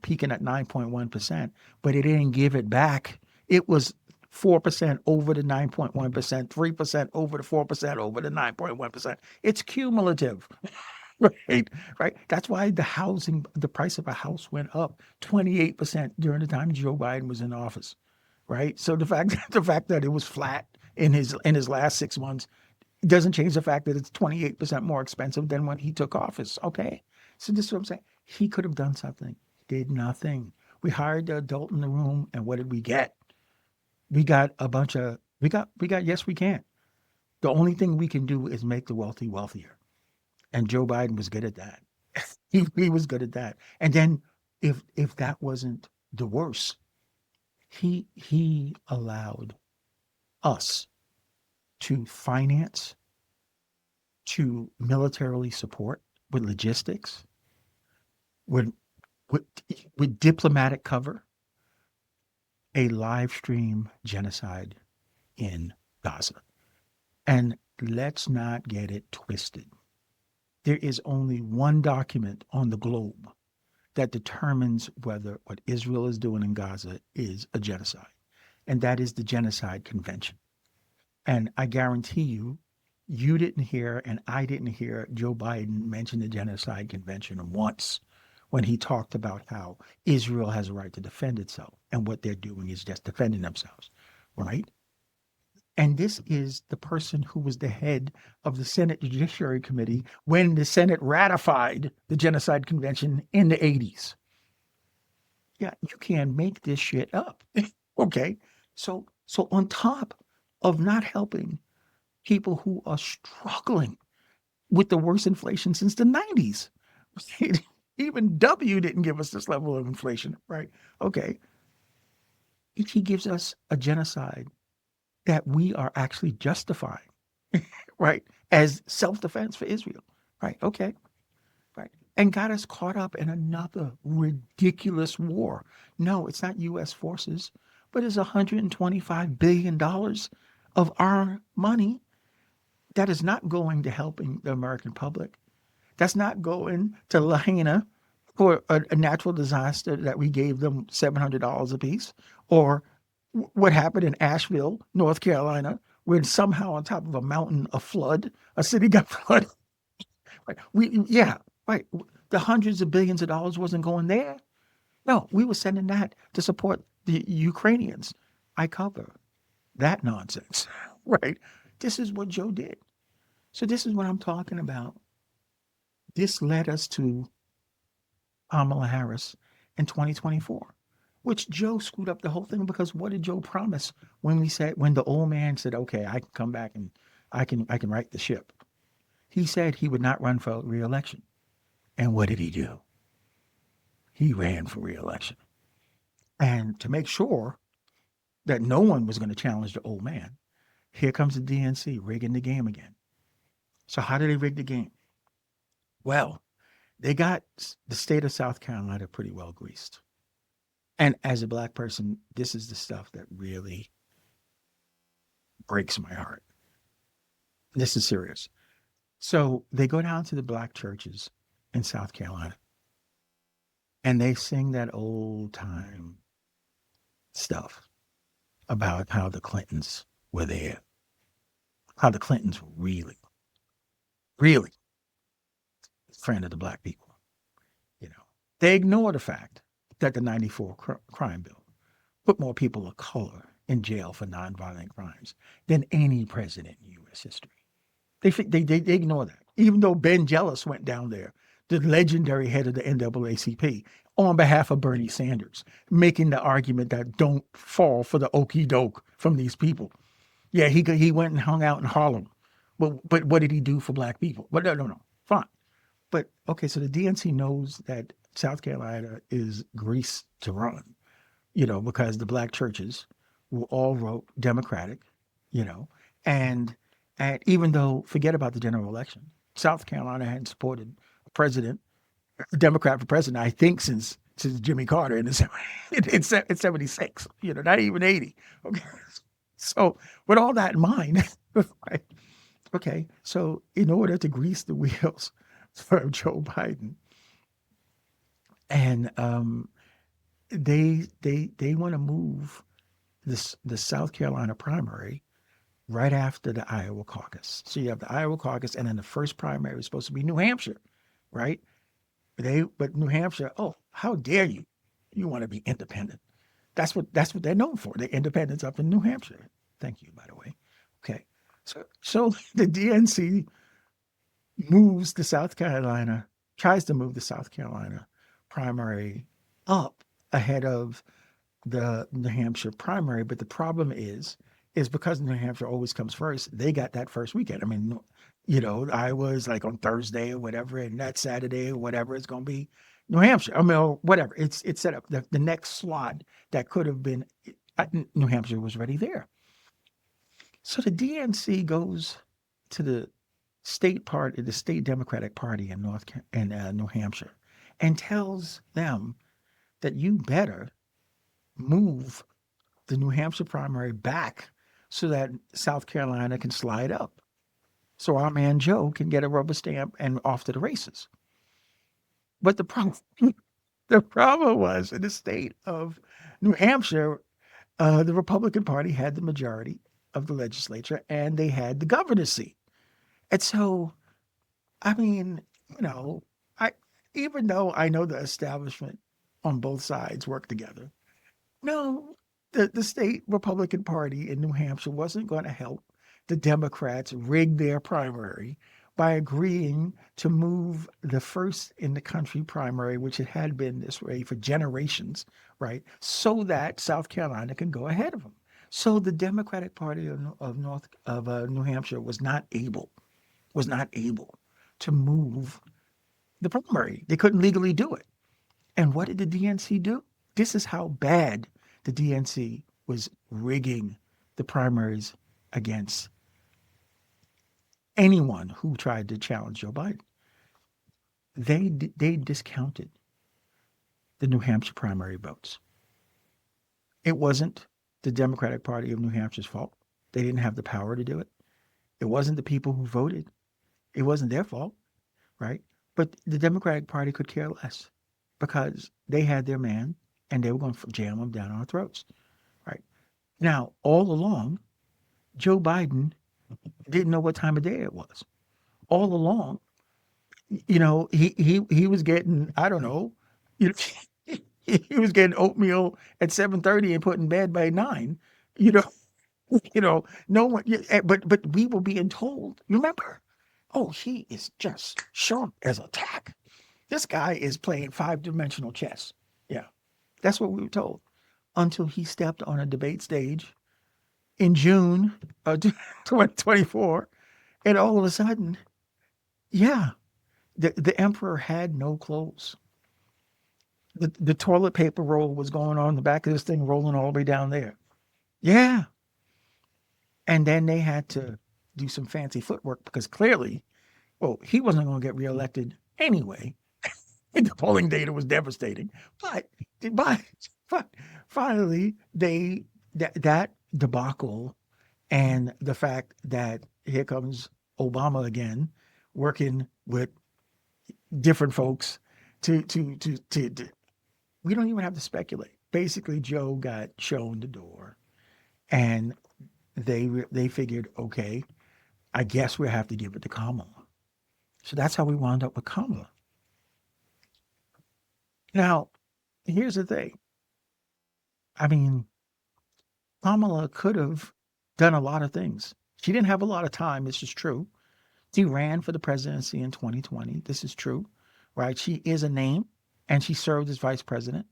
peaking at 9.1%, but it didn't give it back. It was 4% over the 9.1%, 3% over the 4% over the 9.1%. It's cumulative. Right, right. That's why the price of a house went up 28% during the time Joe Biden was in office, right? So the fact that it was flat in his last 6 months doesn't change the fact that it's 28% more expensive than when he took office. Okay, so this is what I'm saying. He could have done something. Did nothing. We hired the adult in the room, and what did we get? We got a bunch of we got yes we can. The only thing we can do is make the wealthy wealthier. And Joe Biden was good at that. He was good at that. And then if that wasn't the worst, he allowed us to finance, to militarily support with logistics, with with, with diplomatic cover, a live stream genocide in Gaza. And let's not get it twisted. There is only one document on the globe that determines whether what Israel is doing in Gaza is a genocide, and that is the Genocide Convention. And I guarantee you, you didn't hear, and I didn't hear Joe Biden mention the Genocide Convention once when he talked about how Israel has a right to defend itself, and what they're doing is just defending themselves, right? And this is the person who was the head of the Senate Judiciary Committee when the Senate ratified the Genocide Convention in the 80s. Yeah, you can't make this shit up. Okay. So on top of not helping people who are struggling with the worst inflation since the 90s. Even W didn't give us this level of inflation, right? Okay. He gives us a genocide that we are actually justifying, right? As self defense for Israel, right? Okay. Right. And got us caught up in another ridiculous war. No, it's not U.S. forces, but it's $125 billion of our money that is not going to helping the American public. That's not going to Lahaina for a natural disaster that we gave them $700 a piece, or what happened in Asheville, North Carolina, when somehow on top of a mountain, a flood, a city got flooded. Right. Yeah, right. The hundreds of billions of dollars wasn't going there. No, we were sending that to support the Ukrainians. I cover that nonsense, right? This is what Joe did. So this is what I'm talking about. This led us to Kamala Harris in 2024, which Joe screwed up the whole thing because what did Joe promise when the old man said, "Okay, I can come back and I can right the ship." He said he would not run for re-election. And what did he do? He ran for re-election. And to make sure that no one was going to challenge the old man, here comes the DNC rigging the game again. So how did they rig the game? Well, they got the state of South Carolina pretty well greased. And as a black person, this is the stuff that really breaks my heart. This is serious. So they go down to the black churches in South Carolina and they sing that old time stuff about how the Clintons were there, how the Clintons were really, really a friend of the black people. You know, they ignore the fact that the 94 crime bill put more people of color in jail for nonviolent crimes than any president in U.S. history. They ignore that. Even though Ben Jealous went down there, the legendary head of the NAACP, on behalf of Bernie Sanders, making the argument that don't fall for the okey doke from these people. Yeah, he went and hung out in Harlem. But what did he do for black people? But no. Fine. But okay, so the DNC knows that South Carolina is grease to run, because the black churches will all vote Democratic, you know, and and even though forget about the general election, South Carolina hadn't supported a president, a Democrat for president, I think since Jimmy Carter in 76, not even 80. Okay. So with all that in mind, right, okay, so in order to grease the wheels for Joe Biden, and they want to move the South Carolina primary right after the Iowa caucus. So you have the Iowa caucus, and then the first primary was supposed to be New Hampshire, right? But New Hampshire, oh, how dare you? You want to be independent. That's what they're known for. They're independents up in New Hampshire. Thank you, by the way. Okay. So the DNC moves the South Carolina, tries to move the South Carolina primary up ahead of the New Hampshire primary. But the problem is because New Hampshire always comes first, they got that first weekend. I mean, Iowa is like on Thursday or whatever, and that Saturday or whatever it's going to be New Hampshire. I mean, or whatever. It's set up. The next slot that could have been New Hampshire was already there. So the DNC goes to the state Democratic Party in New Hampshire, and tells them that you better move the New Hampshire primary back so that South Carolina can slide up, so our man Joe can get a rubber stamp and off to the races. But the problem, the problem was in the state of New Hampshire, the Republican Party had the majority of the legislature and they had the governor's seat. And so, I mean, I even though I know the establishment on both sides work together, no, the state Republican Party in New Hampshire wasn't going to help the Democrats rig their primary by agreeing to move the first in the country primary, which it had been this way for generations, right? So that South Carolina can go ahead of them. So the Democratic Party of New Hampshire was not able to move the primary. They couldn't legally do it. And what did the DNC do? This is how bad the DNC was rigging the primaries against anyone who tried to challenge Joe Biden. They discounted the New Hampshire primary votes. It wasn't the Democratic Party of New Hampshire's fault. They didn't have the power to do it. It wasn't the people who voted. It wasn't their fault, right? But the Democratic Party could care less because they had their man and they were going to jam them down our throats, right? Now, all along, Joe Biden didn't know what time of day it was. All along, he was getting, I don't know, you know, he was getting oatmeal at 7:30 and put in bed by 9. You know, no one. But we were being told. Remember, oh, he is just sharp as a tack. This guy is playing 5-dimensional chess. Yeah, that's what we were told until he stepped on a debate stage in June of 2024, and all of a sudden, yeah, the emperor had no clothes. The toilet paper roll was going on the back of this thing, rolling all the way down there. Yeah. And then they had to do some fancy footwork because clearly, well, he wasn't going to get reelected anyway. The polling data was devastating. But, but, but finally, that debacle and the fact that here comes Obama again, working with different folks to we don't even have to speculate. Basically, Joe got shown the door, and they figured, okay, I guess we have to give it to Kamala. So that's how we wound up with Kamala. Now, here's the thing. I mean, Kamala could have done a lot of things. She didn't have a lot of time. This is true. She ran for the presidency in 2020. This is true, right? She is a name, and she served as vice president.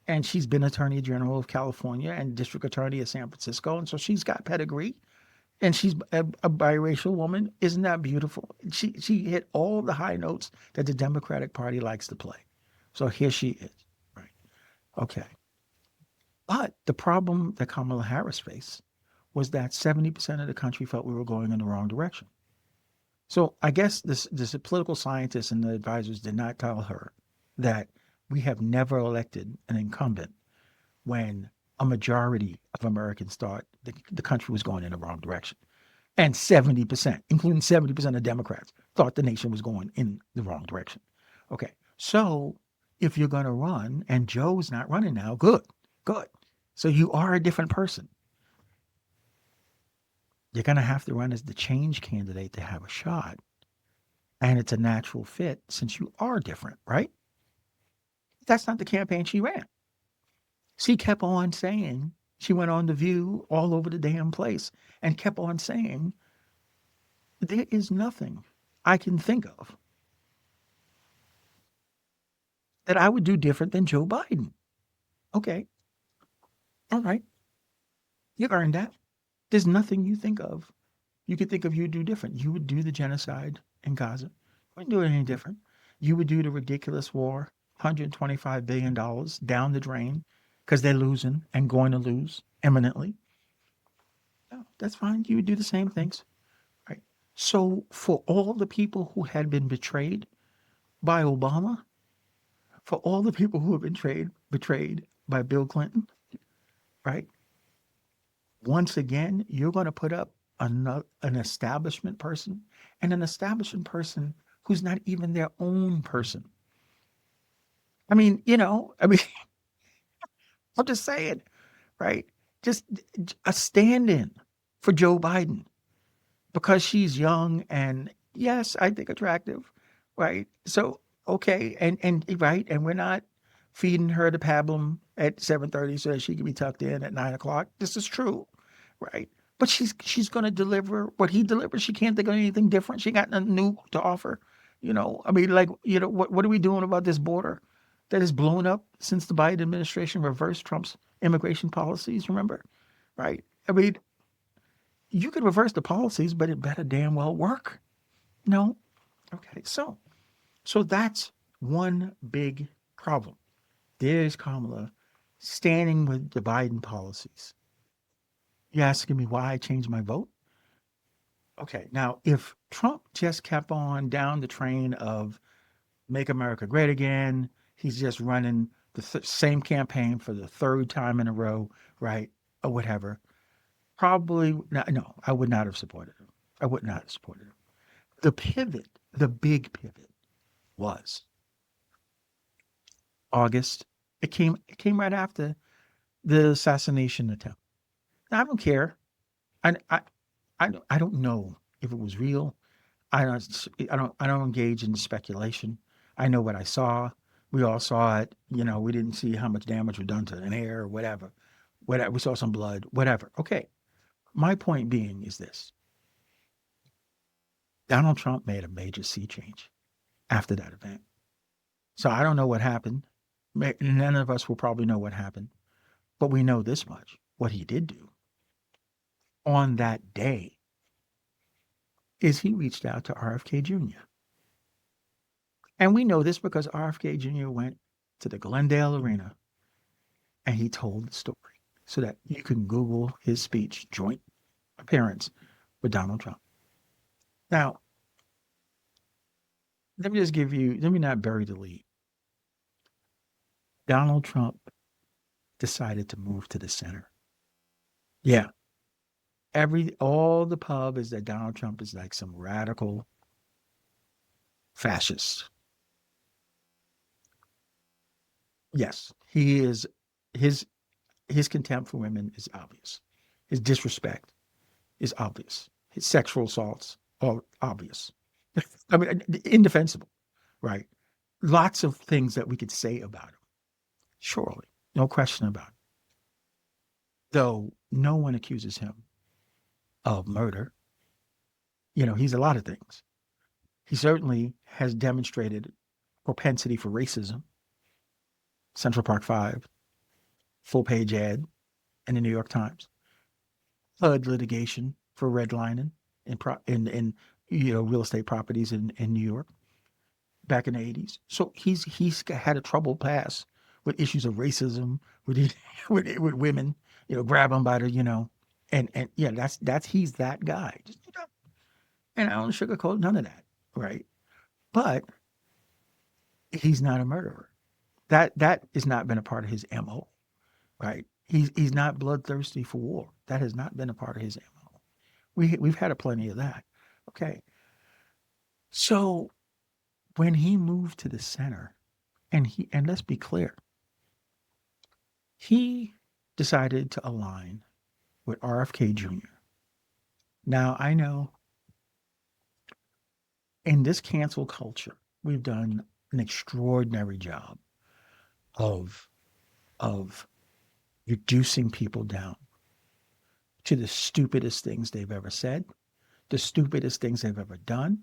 And she's been Attorney General of California and District Attorney of San Francisco. And so she's got pedigree and she's a biracial woman. Isn't that beautiful? She hit all the high notes that the Democratic Party likes to play. So here she is. Right. Okay. But the problem that Kamala Harris faced was that 70% of the country felt we were going in the wrong direction. So I guess this political scientists and the advisors did not tell her that we have never elected an incumbent when a majority of Americans thought the country was going in the wrong direction. And 70%, including 70% of Democrats, thought the nation was going in the wrong direction. Okay. So if you're going to run, and Joe's not running now, good, good. So you are a different person. You're going to have to run as the change candidate to have a shot. And it's a natural fit since you are different, right? That's not the campaign she ran. She kept on saying, she went on The View all over the damn place and kept on saying, there is nothing I can think of that I would do different than Joe Biden. Okay. All right. You earned that. There's nothing you think of. You could think of you do different. You would do the genocide in Gaza. You wouldn't do it any different. You would do the ridiculous war, $125 billion down the drain because they're losing and going to lose imminently. No, that's fine. You would do the same things. Right. So for all the people who had been betrayed by Obama, for all the people who have been betrayed by Bill Clinton, right? Once again, you're going to put up an establishment person and an establishment person who's not even their own person. I mean, I'm just saying, right? Just a stand-in for Joe Biden because she's young and yes, I think attractive, right? So okay, and right, and we're not feeding her the pablum at 7:30 so that she can be tucked in at 9 o'clock. This is true, right? But she's going to deliver what he delivers. She can't think of anything different. She got nothing new to offer. I mean, like, what are we doing about this border that has blown up since the Biden administration reversed Trump's immigration policies? Remember, right? I mean, you could reverse the policies, but it better damn well work. No, okay. So that's one big problem. There's Kamala standing with the Biden policies. You asking me why I changed my vote? Okay, now if Trump just kept on down the train of make America great again, he's just running the same campaign for the third time in a row, right? Or whatever. Probably not, no, I would not have supported him. I would not have supported him. The pivot, the big pivot was August. It came right after the assassination attempt. Now, I don't care. I I don't know if it was real. I don't engage in speculation. I know what I saw. We all saw it. We didn't see how much damage was done to an air or whatever. Whatever. We saw some blood, whatever. Okay. My point being is this. Donald Trump made a major sea change after that event. So I don't know what happened. None of us will probably know what happened, but we know this much. What he did do on that day is he reached out to RFK Jr. And we know this because RFK Jr. went to the Glendale Arena and he told the story so that you can Google his speech, joint appearance with Donald Trump. Now, let me not bury the lead. Donald Trump decided to move to the center. Yeah. All the pub is that Donald Trump is like some radical fascist. Yes, he is. His his contempt for women is obvious. His disrespect is obvious. His sexual assaults are obvious. I mean, indefensible, right? Lots of things that we could say about him. Surely, no question about it. Though no one accuses him of murder. He's a lot of things. He certainly has demonstrated propensity for racism. Central Park Five, full page ad in the New York Times. HUD litigation for redlining in real estate properties in New York back in the 80s. So he's had a troubled past with issues of racism with with women, grab them by the and yeah, that's he's that guy. And I don't sugarcoat none of that, right? But he's not a murderer. That has not been a part of his MO, right? He's not bloodthirsty for war. That has not been a part of his MO. We've had a plenty of that. Okay. So when he moved to the center, and let's be clear, he decided to align with RFK Jr. Now I know in this cancel culture, we've done an extraordinary job of of reducing people down to the stupidest things they've ever said, the stupidest things they've ever done.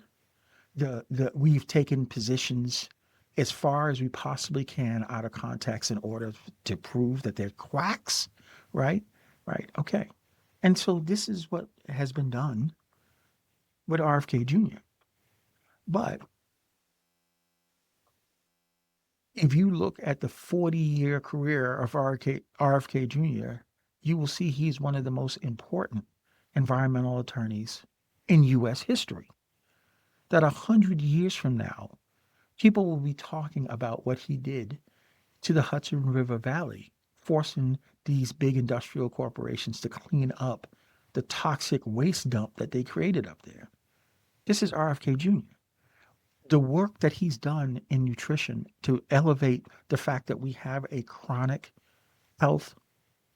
The we've taken positions as far as we possibly can out of context in order to prove that they're quacks, right? Right. Okay. And so this is what has been done with RFK Jr. But if you look at the 40-year career of RFK Jr., you will see he's one of the most important environmental attorneys in U.S. history. That 100 years from now, people will be talking about what he did to the Hudson River Valley, forcing these big industrial corporations to clean up the toxic waste dump that they created up there. This is RFK Jr. The work that he's done in nutrition to elevate the fact that we have a chronic health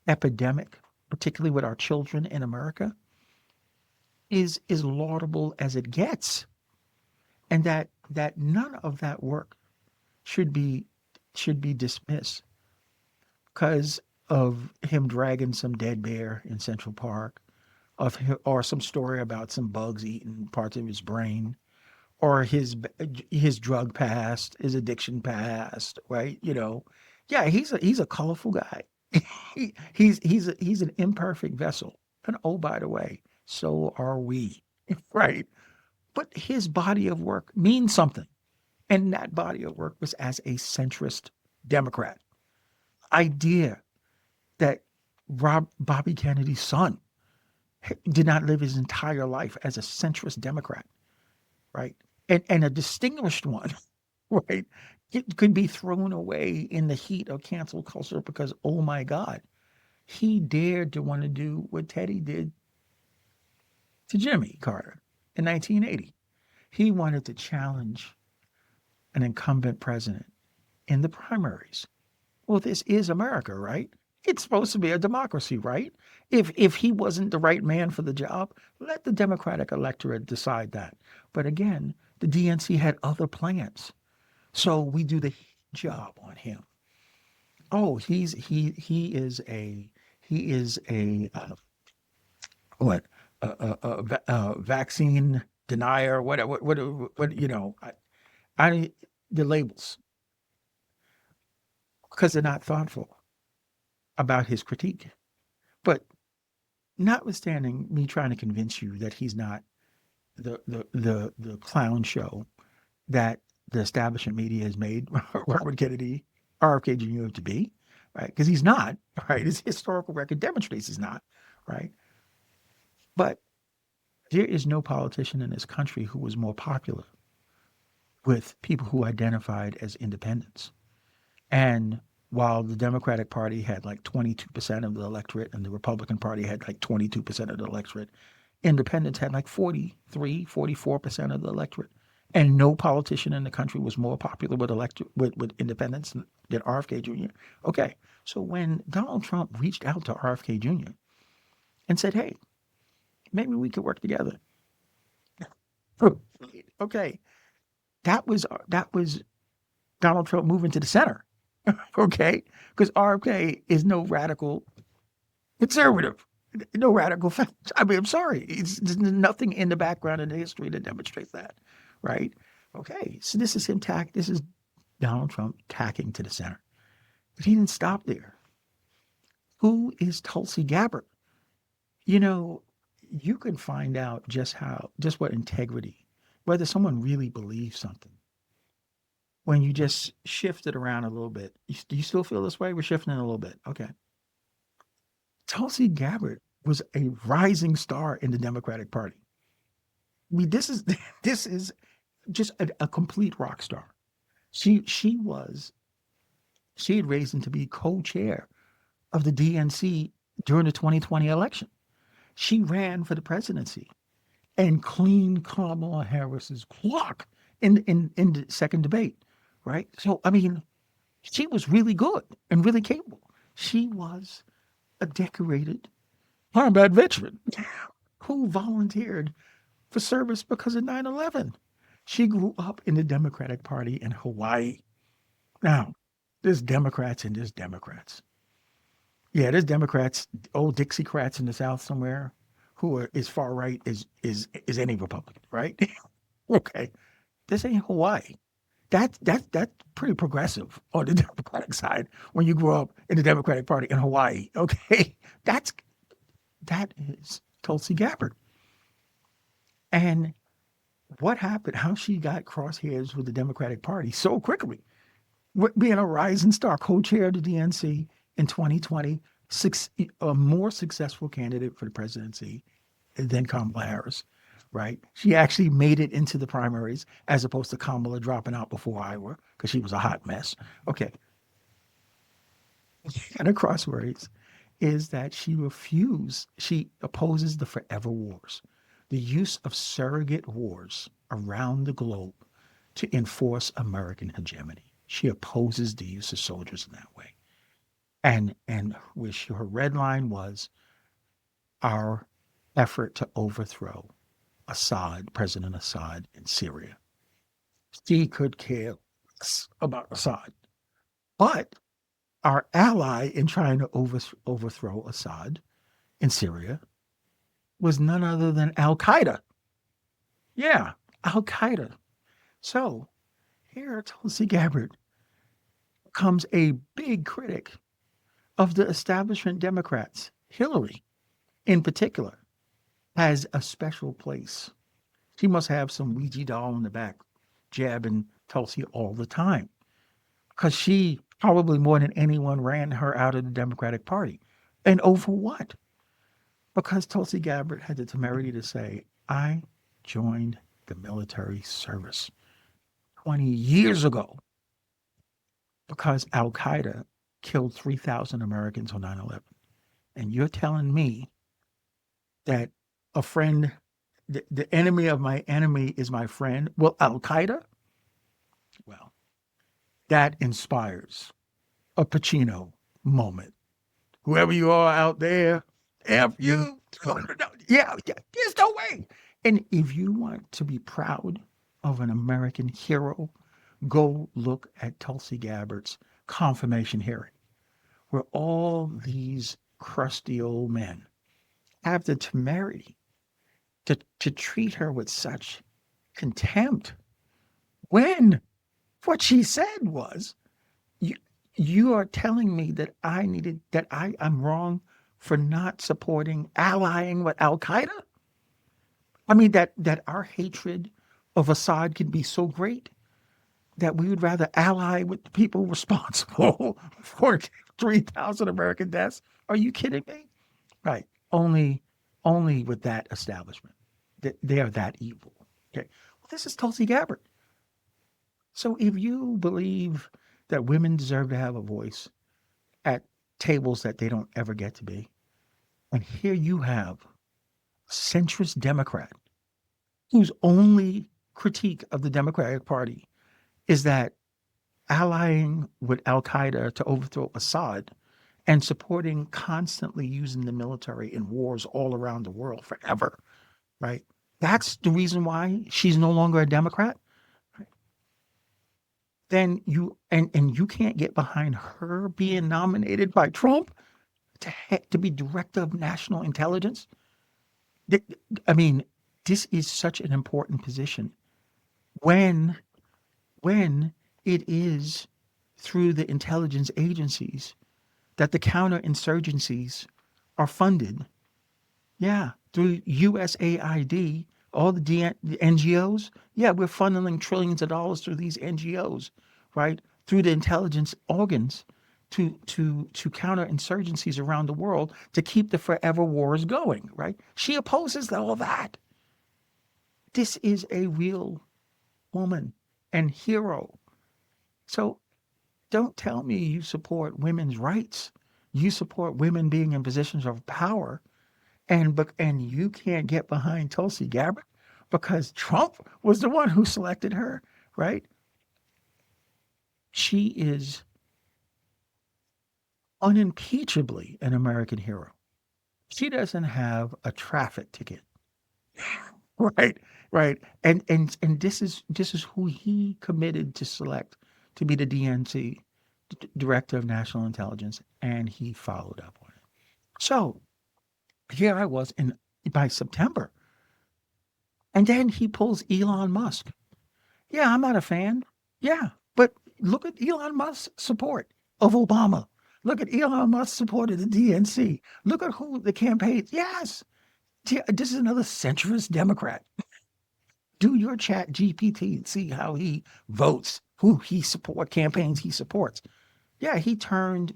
epidemic, particularly with our children in America, is laudable as it gets. And that none of that work should be dismissed because of him dragging some dead bear in Central Park, or some story about some bugs eating parts of his brain, or his drug past, his addiction past, right? Yeah, he's a colorful guy. He's an imperfect vessel. And oh, by the way, so are we, right? But his body of work means something. And that body of work was as a centrist Democrat. Idea that Bobby Kennedy's son did not live his entire life as a centrist Democrat, right? And a distinguished one, right? It could be thrown away in the heat of cancel culture because, oh my God, he dared to want to do what Teddy did to Jimmy Carter in 1980. He wanted to challenge an incumbent president in the primaries. Well, this is America, right? It's supposed to be a democracy, right? If he wasn't the right man for the job, let the Democratic electorate decide that. But again, the DNC had other plans. So we do the job on him. Oh, he is a what vaccine denier, I the labels, because they're not thoughtful about his critique. But notwithstanding me trying to convince you that he's not the clown show that the establishment media has made Robert Kennedy, RFK Jr. to be, right? Because he's not, right? His historical record demonstrates he's not, right? But there is no politician in this country who was more popular with people who identified as independents. And while the Democratic Party had like 22% of the electorate and the Republican Party had like 22% of the electorate, independents had like 43, 44% of the electorate. And no politician in the country was more popular with independents than RFK Jr. Okay, so when Donald Trump reached out to RFK Jr. and said, hey, maybe we could work together. Okay, that was Donald Trump moving to the center. Okay, because RFK is no radical conservative, no radical. I mean, I'm sorry, there's nothing in the background in the history that demonstrates that, right? Okay, so this is him This is Donald Trump tacking to the center, but he didn't stop there. Who is Tulsi Gabbard? You know, you can find out just what integrity, whether someone really believes something when you just shift it around a little bit. Do you still feel this way? We're shifting it a little bit. Okay. Tulsi Gabbard was a rising star in the Democratic Party. I mean, this is just a complete rock star. She she had risen to be co-chair of the DNC during the 2020 election. She ran for the presidency and cleaned Kamala Harris's clock in the second debate, right? So I mean, she was really good and really capable. She was a decorated combat veteran who volunteered for service because of 9/11. She grew up in the Democratic Party in Hawaii. Now, there's Democrats and there's Democrats. Yeah, there's Democrats, old Dixiecrats in the South somewhere, who are as far right as any Republican, right? Okay, this ain't Hawaii. That's pretty progressive on the Democratic side when you grew up in the Democratic Party in Hawaii. Okay, that is Tulsi Gabbard. And what happened? How she got crosshairs with the Democratic Party so quickly, being a rising star, co-chair of the DNC in 2020, a more successful candidate for the presidency than Kamala Harris, right? She actually made it into the primaries as opposed to Kamala dropping out before Iowa because she was a hot mess. Okay. And her crosswords is that she opposes the forever wars, the use of surrogate wars around the globe to enforce American hegemony. She opposes the use of soldiers in that way. And which her red line was our effort to overthrow President Assad in Syria. She could care less about Assad. But our ally in trying to overthrow Assad in Syria was none other than Al Qaeda. Yeah, Al Qaeda. So here, Tulsi Gabbard becomes a big critic of the establishment Democrats. Hillary, in particular, has a special place. She must have some Ouija doll in the back jabbing Tulsi all the time because she probably more than anyone ran her out of the Democratic Party. And over what? Because Tulsi Gabbard had the temerity to say, I joined the military service 20 years ago because Al Qaeda killed 3,000 Americans on 9/11. And you're telling me that a friend, the enemy of my enemy is my friend? Well, Al Qaeda? Well, that inspires a Pacino moment. Whoever you are out there, F you. Yeah, there's no way. And if you want to be proud of an American hero, go look at Tulsi Gabbard's confirmation hearing, where all these crusty old men have the temerity to treat her with such contempt when what she said was, you, you are telling me that I'm wrong for not supporting allying with Al Qaeda? I mean that our hatred of Assad can be so great that we would rather ally with the people responsible for 3,000 American deaths? Are you kidding me? Right. Only with that establishment. They are that evil. Okay. Well, this is Tulsi Gabbard. So if you believe that women deserve to have a voice at tables that they don't ever get to be, and here you have a centrist Democrat whose only critique of the Democratic Party is that allying with Al Qaeda to overthrow Assad and supporting constantly using the military in wars all around the world forever, right? That's the reason why she's no longer a Democrat. Then and you can't get behind her being nominated by Trump to be director of national intelligence. I mean, this is such an important position when when it is through the intelligence agencies that the counterinsurgencies are funded. Yeah, through USAID, all the NGOs. Yeah, we're funneling trillions of dollars through these NGOs, right? Through the intelligence organs to counter insurgencies around the world to keep the forever wars going, right? She opposes all that. This is a real woman and hero. So don't tell me you support women's rights. You support women being in positions of power, and you can't get behind Tulsi Gabbard because Trump was the one who selected her, right? She is unimpeachably an American hero. She doesn't have a traffic ticket, right? Right. And this is who he committed to select to be the DNC, Director of National Intelligence, and he followed up on it. So here I was in by September, and then he pulls Elon Musk. Yeah, I'm not a fan. Yeah, but look at Elon Musk's support of Obama. Look at Elon Musk's support of the DNC. Look at who the campaigns. Yes, this is another centrist Democrat. Do your chat GPT and see how he votes, who he support, campaigns he supports. Yeah, he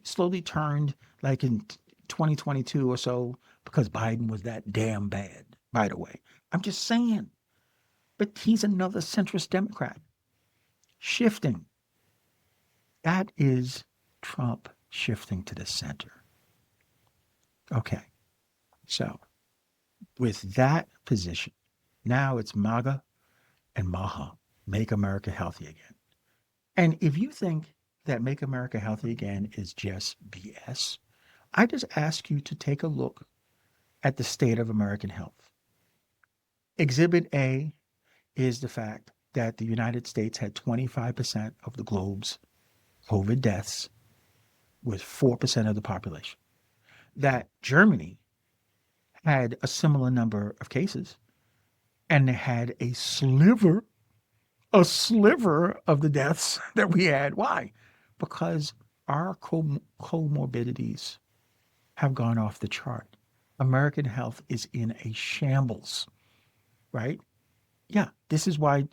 slowly turned like in 2022 or so because Biden was that damn bad, by the way. I'm just saying. But he's another centrist Democrat shifting. That is Trump shifting to the center. Okay. So with that position, now it's MAGA and MAHA, Make America Healthy Again. And if you think that Make America Healthy Again is just BS, I just ask you to take a look at the state of American health. Exhibit A is the fact that the United States had 25% of the globe's COVID deaths with 4% of the population. That Germany had a similar number of cases, and they had a sliver of the deaths that we had. Why? Because our comorbidities have gone off the chart. American health is in a shambles, right? Yeah, this is why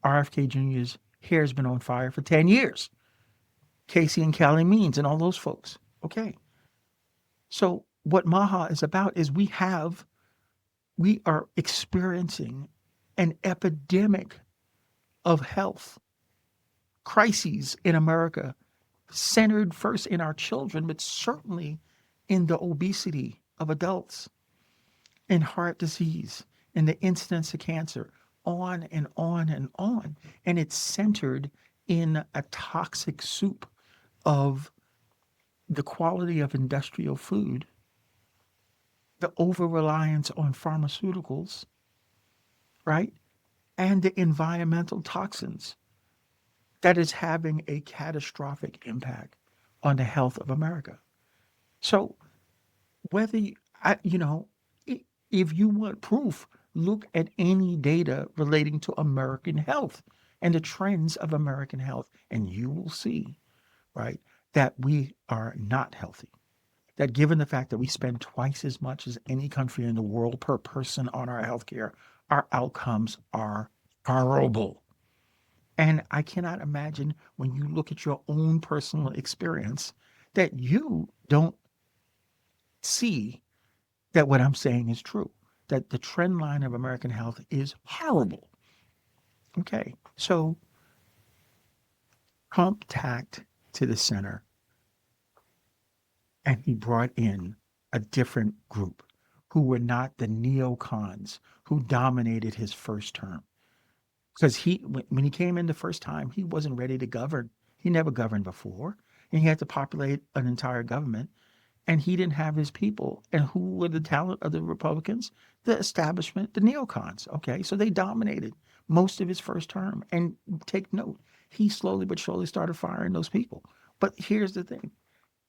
RFK Jr.'s hair has been on fire for 10 years. Casey and Callie Means and all those folks. Okay. So what Maha is about is we are experiencing an epidemic of health crises in America, centered first in our children, but certainly in the obesity of adults, in heart disease, in the incidence of cancer, on and on and on. And it's centered in a toxic soup of the quality of industrial food, the over reliance on pharmaceuticals, right? And the environmental toxins that is having a catastrophic impact on the health of America. So, whether you, you know, if you want proof, look at any data relating to American health and the trends of American health, and you will see, right, that we are not healthy. That given the fact that we spend twice as much as any country in the world per person on our healthcare, our outcomes are horrible. And I cannot imagine when you look at your own personal experience that you don't see that what I'm saying is true, that the trend line of American health is horrible. Okay. So Trump tacked to the center and he brought in a different group who were not the neocons who dominated his first term. Because when he came in the first time, he wasn't ready to govern. He never governed before, and he had to populate an entire government, and he didn't have his people. And who were the talent of the Republicans? The establishment, the neocons. Okay, so they dominated most of his first term. And take note, he slowly but surely started firing those people. But here's the thing: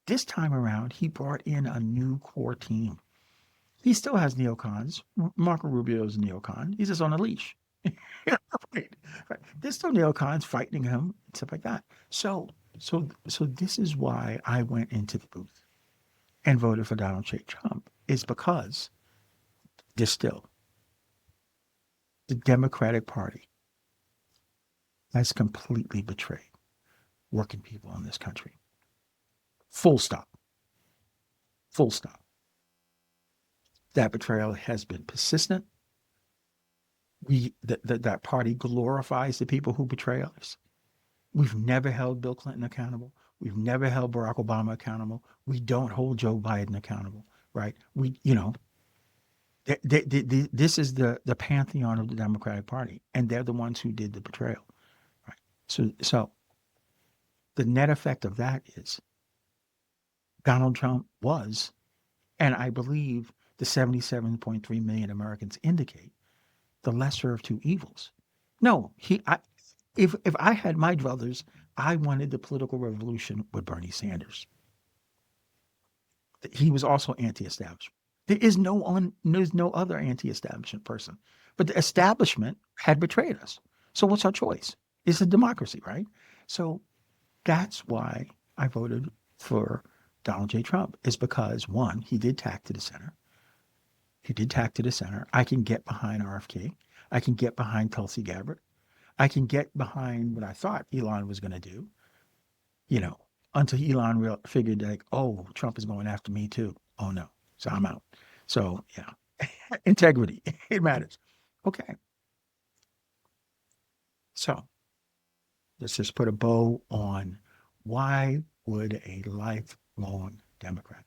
this time around, he brought in a new core team. He still has neocons. Marco Rubio is a neocon. He's just on a leash. Right, right. There's still neocons fighting him, stuff like that. So this is why I went into the booth and voted for Donald J. Trump, is because there's still the Democratic Party has completely betrayed working people in this country. Full stop. Full stop. That betrayal has been persistent. That party glorifies the people who betray others. We've never held Bill Clinton accountable. We've never held Barack Obama accountable. We don't hold Joe Biden accountable, right? This is the pantheon of the Democratic Party, and they're the ones who did the betrayal, right? So the net effect of that is Donald Trump was, and I believe the 77.3 million Americans indicate, the lesser of two evils. No, if I had my druthers, I wanted the political revolution with Bernie Sanders. He was also anti-establishment. There's no other anti-establishment person. But the establishment had betrayed us. So what's our choice? It's a democracy, right? So that's why I voted for Donald J. Trump, is because one, he did tack to the center. He did tack to the center. I can get behind RFK. I can get behind Tulsi Gabbard. I can get behind what I thought Elon was going to do, you know, until Elon figured like, oh, Trump is going after me too. Oh no. So I'm out. So yeah, integrity, it matters. Okay. So let's just put a bow on why would a lifelong Democrat,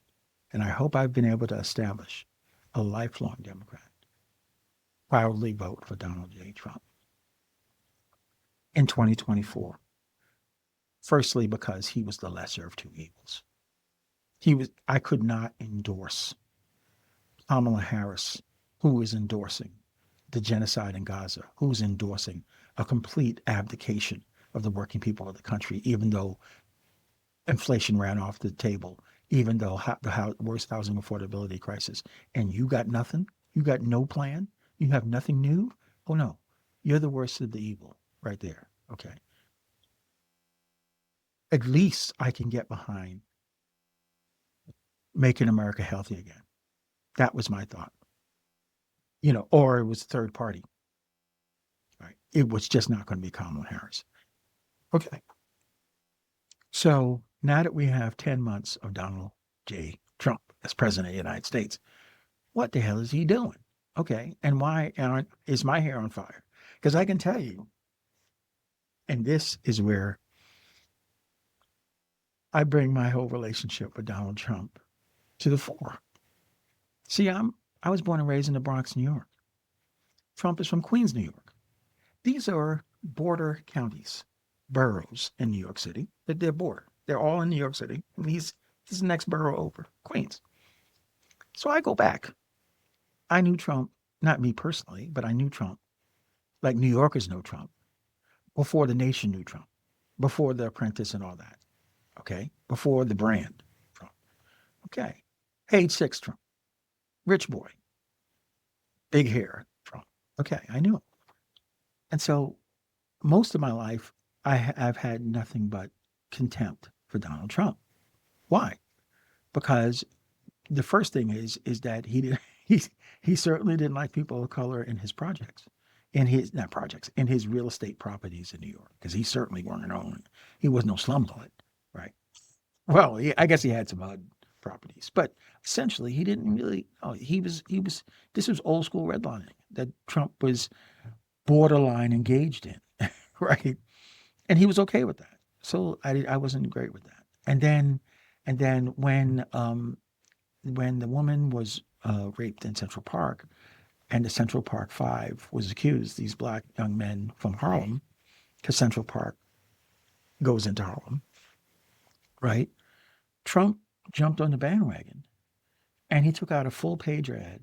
and I hope I've been able to establish a lifelong Democrat, proudly vote for Donald J. Trump in 2024. Firstly, because he was the lesser of two evils. I could not endorse Kamala Harris, who is endorsing the genocide in Gaza, who's endorsing a complete abdication of the working people of the country, even though inflation ran off the table even though the worst housing affordability crisis, and you got nothing, you got no plan, you have nothing new. Oh no, you're the worst of the evil right there. Okay, at least I can get behind making America healthy again. That was my thought, or it was third party. Right, it was just not going to be Kamala Harris. Okay, so now that we have 10 months of Donald J. Trump as president of the United States, what the hell is he doing? Okay, and why is my hair on fire? Because I can tell you, and this is where I bring my whole relationship with Donald Trump to the fore. See, I was born and raised in the Bronx, New York. Trump is from Queens, New York. These are border counties, boroughs in New York City. They're border. They're all in New York City. And he's the next borough over, Queens. So I go back. I knew Trump, not me personally, but I knew Trump, like New Yorkers know Trump, before the nation knew Trump, before The Apprentice and all that. Okay. Before the brand Trump. Okay. Age 6 Trump. Rich boy. Big hair Trump. Okay. I knew him. And so most of my life, I've had nothing but contempt for Donald Trump. Why? Because the first thing is that he did he he certainly didn't like people of color in his projects, in his not projects, in his real estate properties in New York, because he certainly wasn't own. He was no slumlord, right? Well, I guess he had some HUD properties, but essentially he didn't really. Oh, he was. This was old school redlining that Trump was borderline engaged in, right? And he was okay with that. So I wasn't great with that. And then when the woman was raped in Central Park, and the Central Park Five was accused, these black young men from Harlem, because Central Park goes into Harlem, right? Trump jumped on the bandwagon and he took out a full page ad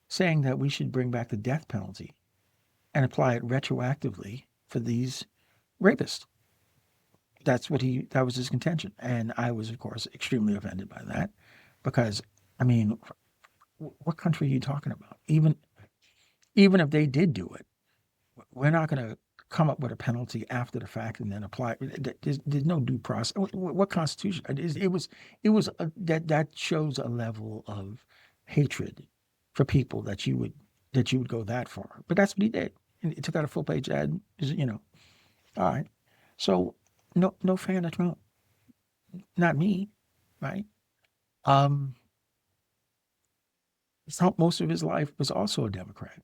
saying that we should bring back the death penalty and apply it retroactively for these rapists. That was his contention. And I was, of course, extremely offended by that because, I mean, what country are you talking about? Even if they did do it, we're not going to come up with a penalty after the fact and then apply it. There's no due process. What constitution? That shows a level of hatred for people that you would go that far. But that's what he did. And he took out a full page ad. All right. So no fan of Trump. Not me, right? Um, Trump most of his life was also a Democrat.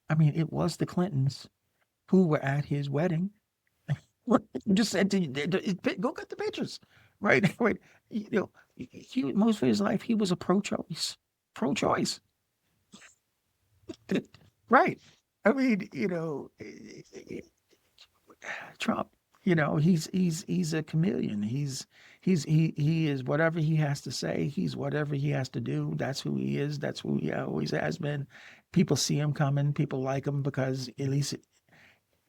I mean, it was the Clintons who were at his wedding. What you just said to you, go get the pictures, right? Right. Most of his life he was a pro-choice, pro-choice, right? I mean, Trump. He's a chameleon. He is whatever he has to say. He's whatever he has to do. That's who he is. That's who he always has been. People see him coming. People like him because at least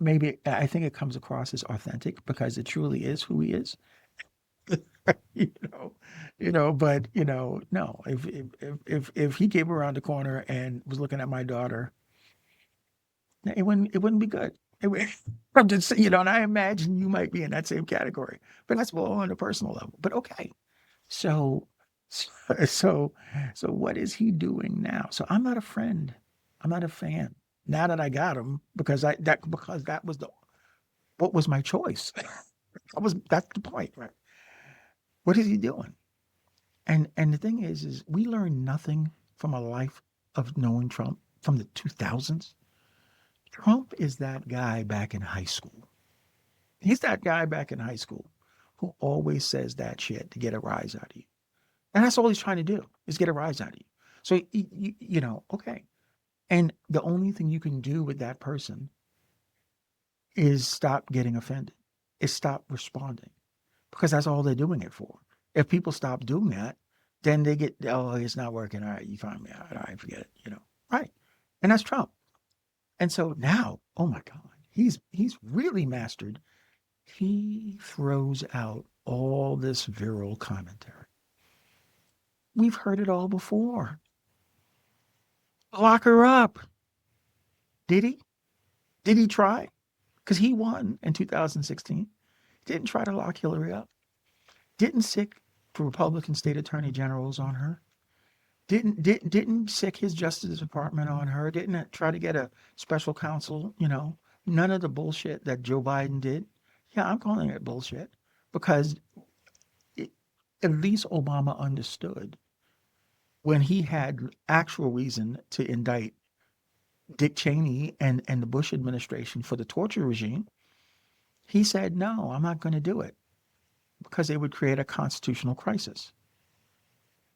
maybe I think it comes across as authentic because it truly is who he is. you know, but no. If he came around the corner and was looking at my daughter, it wouldn't be good. I'm just and I imagine you might be in that same category, but that's more on a personal level. But okay, so so so what is he doing now? So I'm not a friend. I'm not a fan. Now that I got him, because that was the what was my choice. That's the point, right? What is he doing? And the thing is we learned nothing from a life of knowing Trump from the 2000s. Trump is that guy back in high school. He's that guy back in high school who always says that shit to get a rise out of you. And that's all he's trying to do is get a rise out of you. So, okay. And the only thing you can do with that person is stop getting offended, is stop responding, because that's all they're doing it for. If people stop doing that, then they get, oh, it's not working. All right, you find me out. All right, forget it, Right. And that's Trump. And so now, oh my God, he's really mastered. He throws out all this virile commentary. We've heard it all before. Lock her up. Did he? Did he try? Because he won in 2016. Didn't try to lock Hillary up. Didn't sick the Republican state attorney generals on her. Didn't sick his Justice Department on her. Didn't try to get a special counsel. None of the bullshit that Joe Biden did. Yeah, I'm calling it bullshit because it, at least Obama understood when he had actual reason to indict Dick Cheney and the Bush administration for the torture regime. He said, no, I'm not going to do it because it would create a constitutional crisis.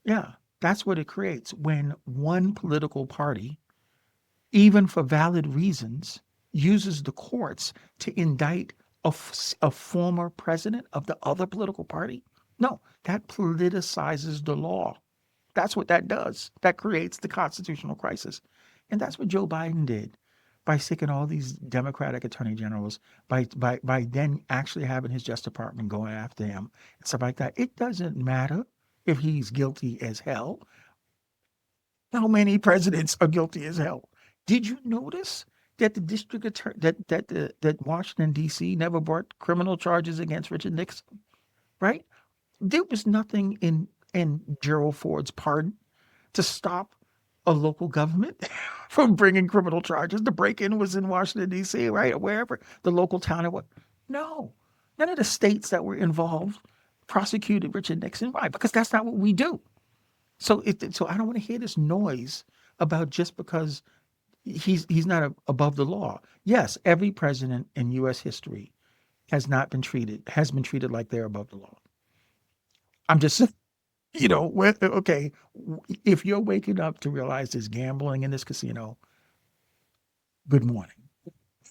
Yeah, that's what it creates when one political party, even for valid reasons, uses the courts to indict a former president of the other political party. No, that politicizes the law. That's what that does. That creates the constitutional crisis. And that's what Joe Biden did by sticking all these Democratic attorney generals, by then actually having his Justice Department going after him and stuff like that. It doesn't matter if he's guilty as hell. How many presidents are guilty as hell? Did you notice that the district attorney that Washington D.C. never brought criminal charges against Richard Nixon? Right? There was nothing in Gerald Ford's pardon to stop a local government from bringing criminal charges. The break-in was in Washington D.C., right, or wherever the local town. No, none of the states that were involved prosecuted Richard Nixon. Why? Because that's not what we do. So I don't want to hear this noise about just because he's not above the law. Yes, every president in U.S. history has been treated like they're above the law. I'm just okay, if you're waking up to realize there's gambling in this casino, good morning.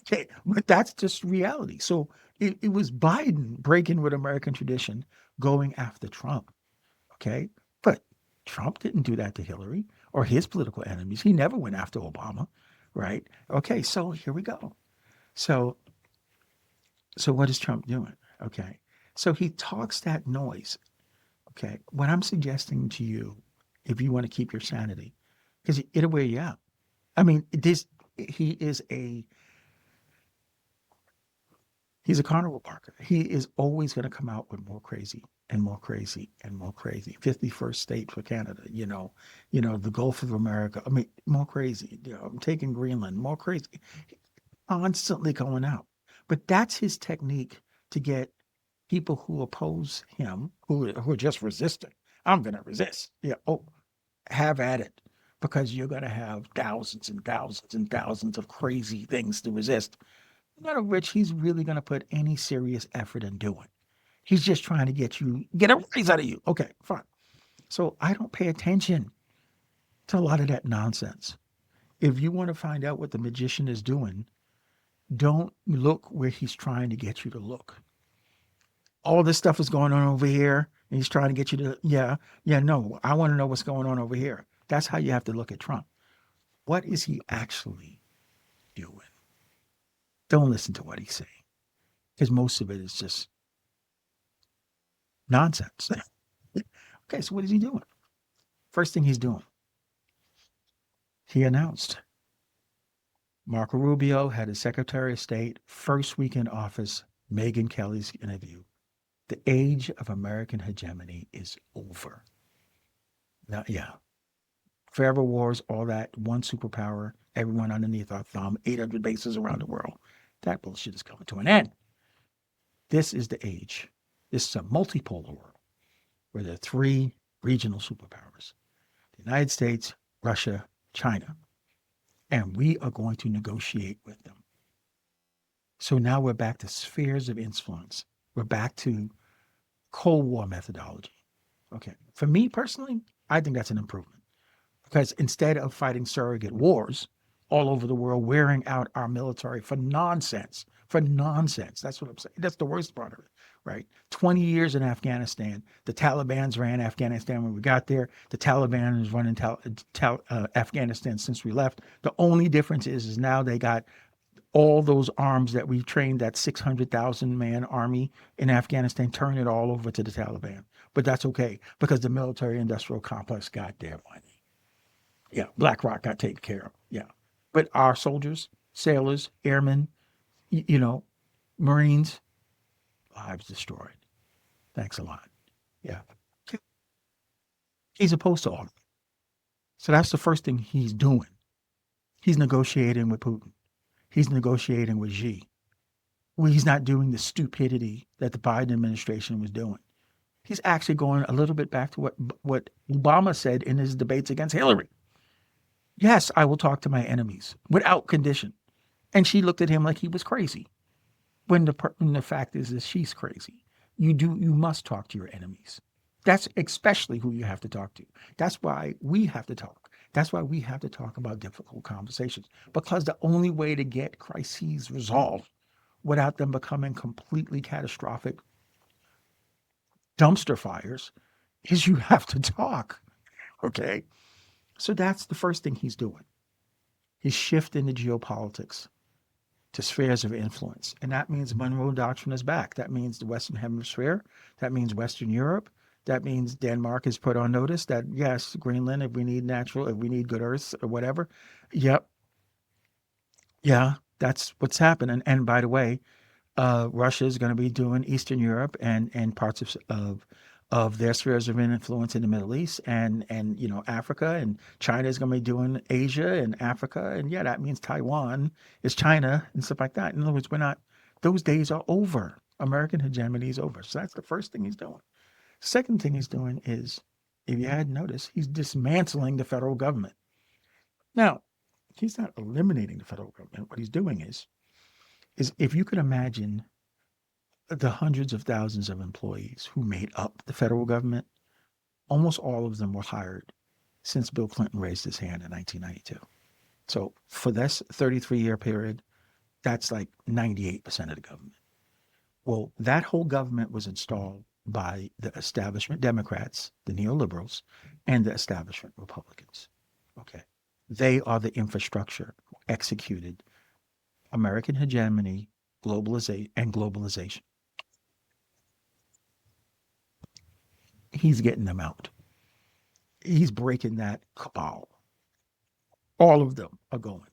Okay, but that's just reality. So it was Biden breaking with American tradition, going after Trump. Okay, but Trump didn't do that to Hillary or his political enemies. He never went after Obama, right? Okay, so here we go. So so what is Trump doing? Okay, so he talks that noise. Okay, what I'm suggesting to you, if you want to keep your sanity, because it'll wear you out. I mean, he is he's a carnival barker. He is always going to come out with more crazy and more crazy and more crazy. 51st state for Canada, the Gulf of America. I mean, more crazy. I'm taking Greenland, more crazy. Constantly going out. But that's his technique to get people who oppose him, who are just resisting. I'm going to resist. Yeah. Oh, have at it, because you're going to have thousands and thousands and thousands of crazy things to resist, none of which he's really going to put any serious effort in doing. He's just trying to get a raise out of you. Okay, fine. So I don't pay attention to a lot of that nonsense. If you want to find out what the magician is doing, don't look where he's trying to get you to look. All this stuff is going on over here, and he's trying to get you to, no, I want to know what's going on over here. That's how you have to look at Trump. What is he actually doing? Don't listen to what he's saying, because most of it is just nonsense. Okay, so what is he doing? First thing he's doing, he announced Marco Rubio had his Secretary of State first week in office, Megyn Kelly's interview. The age of American hegemony is over. Now, yeah, forever wars, all that, one superpower, everyone underneath our thumb, 800 bases around the world. That bullshit is coming to an end. This is the age. This is a multipolar world where there are three regional superpowers: the United States, Russia, China. And we are going to negotiate with them. So now we're back to spheres of influence. We're back to Cold War methodology. Okay. For me personally, I think that's an improvement, because instead of fighting surrogate wars all over the world, wearing out our military for nonsense. That's what I'm saying. That's the worst part of it, right? 20 years in Afghanistan. The Taliban's ran Afghanistan when we got there. The Taliban is running Afghanistan since we left. The only difference is now they got all those arms that we trained, that 600,000 man army in Afghanistan, turn it all over to the Taliban. But that's okay because the military industrial complex got their money. Yeah, BlackRock got taken care of. Yeah. But our soldiers, sailors, airmen, you know, Marines, lives destroyed. Thanks a lot. Yeah. He's opposed to all of it. So that's the first thing he's doing. He's negotiating with Putin. He's negotiating with Xi. Well, he's not doing the stupidity that the Biden administration was doing. He's actually going a little bit back to what Obama said in his debates against Hillary. Yes, I will talk to my enemies without condition. And she looked at him like he was crazy. When the fact is that she's crazy. You must talk to your enemies. That's especially who you have to talk to. That's why we have to talk. That's why we have to talk about difficult conversations. Because the only way to get crises resolved without them becoming completely catastrophic dumpster fires is you have to talk. Okay. So that's the first thing he's doing. He's shifting the geopolitics to spheres of influence. And that means Monroe Doctrine is back. That means the Western Hemisphere. That means Western Europe. That means Denmark is put on notice that, yes, Greenland, if we need good earth or whatever. Yep. Yeah, that's what's happening. And by the way, Russia is going to be doing Eastern Europe and parts of their spheres of influence in the Middle East and Africa, and China is going to be doing Asia and Africa, and yeah, that means Taiwan is China and stuff like that. In other words, we're not; those days are over. American hegemony is over. So that's the first thing he's doing. Second thing he's doing is, if you hadn't noticed, he's dismantling the federal government. Now, he's not eliminating the federal government. What he's doing is if you could imagine the hundreds of thousands of employees who made up the federal government, almost all of them were hired since Bill Clinton raised his hand in 1992. So for this 33-year period, that's like 98% of the government. Well, that whole government was installed by the establishment Democrats, the neoliberals, and the establishment Republicans. Okay. They are the infrastructure who executed American hegemony, globalization. He's getting them out. He's breaking that cabal. All of them are going.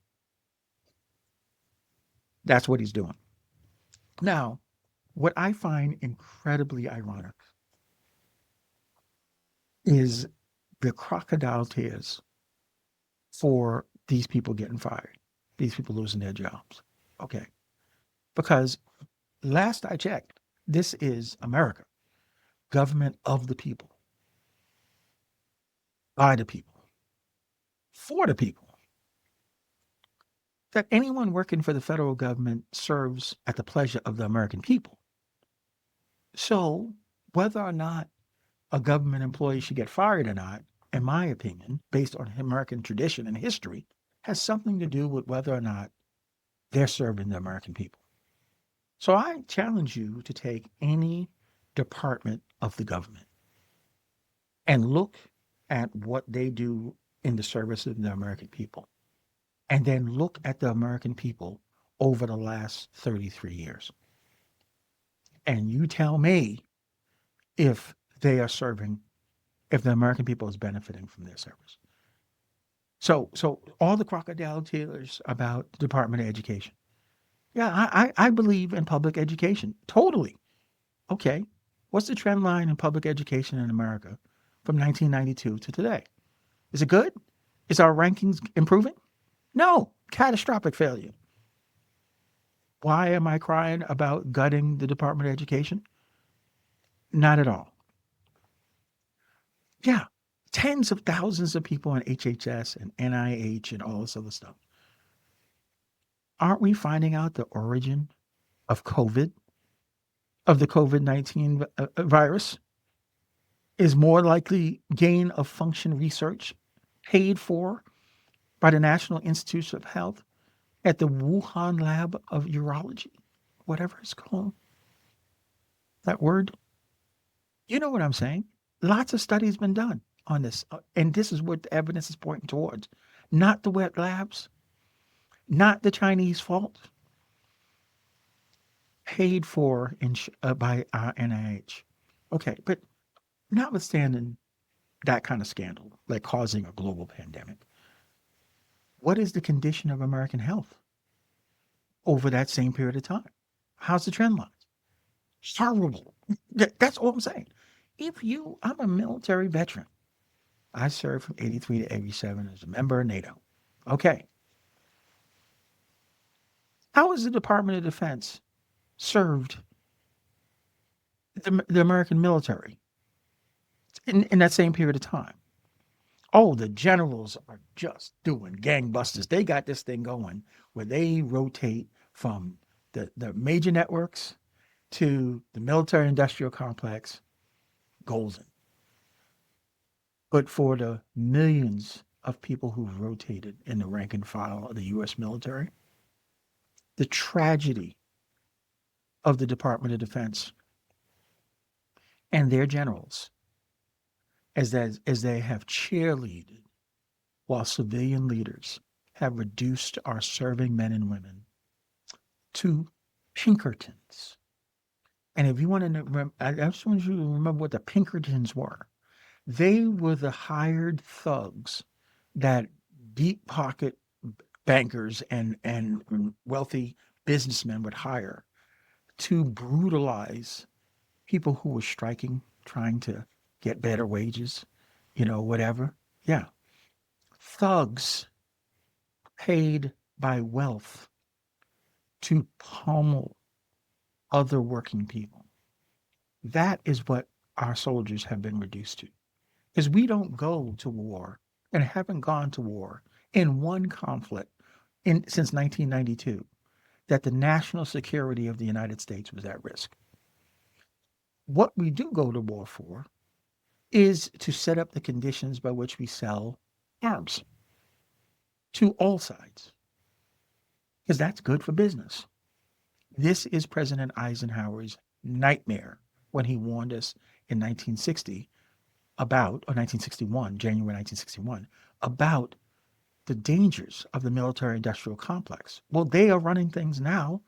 That's what he's doing. Now, what I find incredibly ironic is the crocodile tears for these people getting fired, these people losing their jobs. Okay. Because last I checked, this is America, government of the people, by the people, for the people. That anyone working for the federal government serves at the pleasure of the American people. So, whether or not a government employee should get fired or not, in my opinion, based on American tradition and history, has something to do with whether or not they're serving the American people. So, I challenge you to take any department of the government and look at what they do in the service of the American people. And then look at the American people over the last 33 years. And you tell me if they are serving, if the American people is benefiting from their service. So all the crocodile tears about the Department of Education. Yeah, I believe in public education. Totally. Okay. What's the trend line in public education in America from 1992 to today? Is it good? Is our rankings improving? No. Catastrophic failure. Why am I crying about gutting the Department of Education? Not at all. Yeah, tens of thousands of people in HHS and NIH and all this other stuff. Aren't we finding out the origin of COVID, of the COVID-19 virus, is more likely gain of function research paid for by the National Institutes of Health at the Wuhan lab of urology, whatever it's called, that word? You know what I'm saying? Lots of studies been done on this. And this is what the evidence is pointing towards. Not the wet labs, not the Chinese fault, paid for by NIH. Okay, but notwithstanding that kind of scandal, like causing a global pandemic, what is the condition of American health over that same period of time? How's the trend line? Horrible. That's all I'm saying. I'm a military veteran. I served from 83 to 87 as a member of NATO. Okay. How has the Department of Defense served the American military in that same period of time? Oh, the generals are just doing gangbusters. They got this thing going where they rotate from the major networks to the military industrial complex, golden. But for the millions of people who've rotated in the rank and file of the U.S. military, the tragedy of the Department of Defense and their generals as they have cheerleaded while civilian leaders have reduced our serving men and women to Pinkertons. And if you want to know, I just want you to remember what the Pinkertons were. They were the hired thugs that deep pocket bankers and wealthy businessmen would hire to brutalize people who were striking, trying to get better wages, whatever. Yeah. Thugs paid by wealth to pummel other working people. That is what our soldiers have been reduced to. Because we don't go to war and haven't gone to war in one conflict since 1992 that the national security of the United States was at risk. What we do go to war for is to set up the conditions by which we sell arms to all sides, because that's good for business. This is President Eisenhower's nightmare when he warned us in 1960 or 1961, January 1961, about the dangers of the military industrial complex. Well, they are running things now.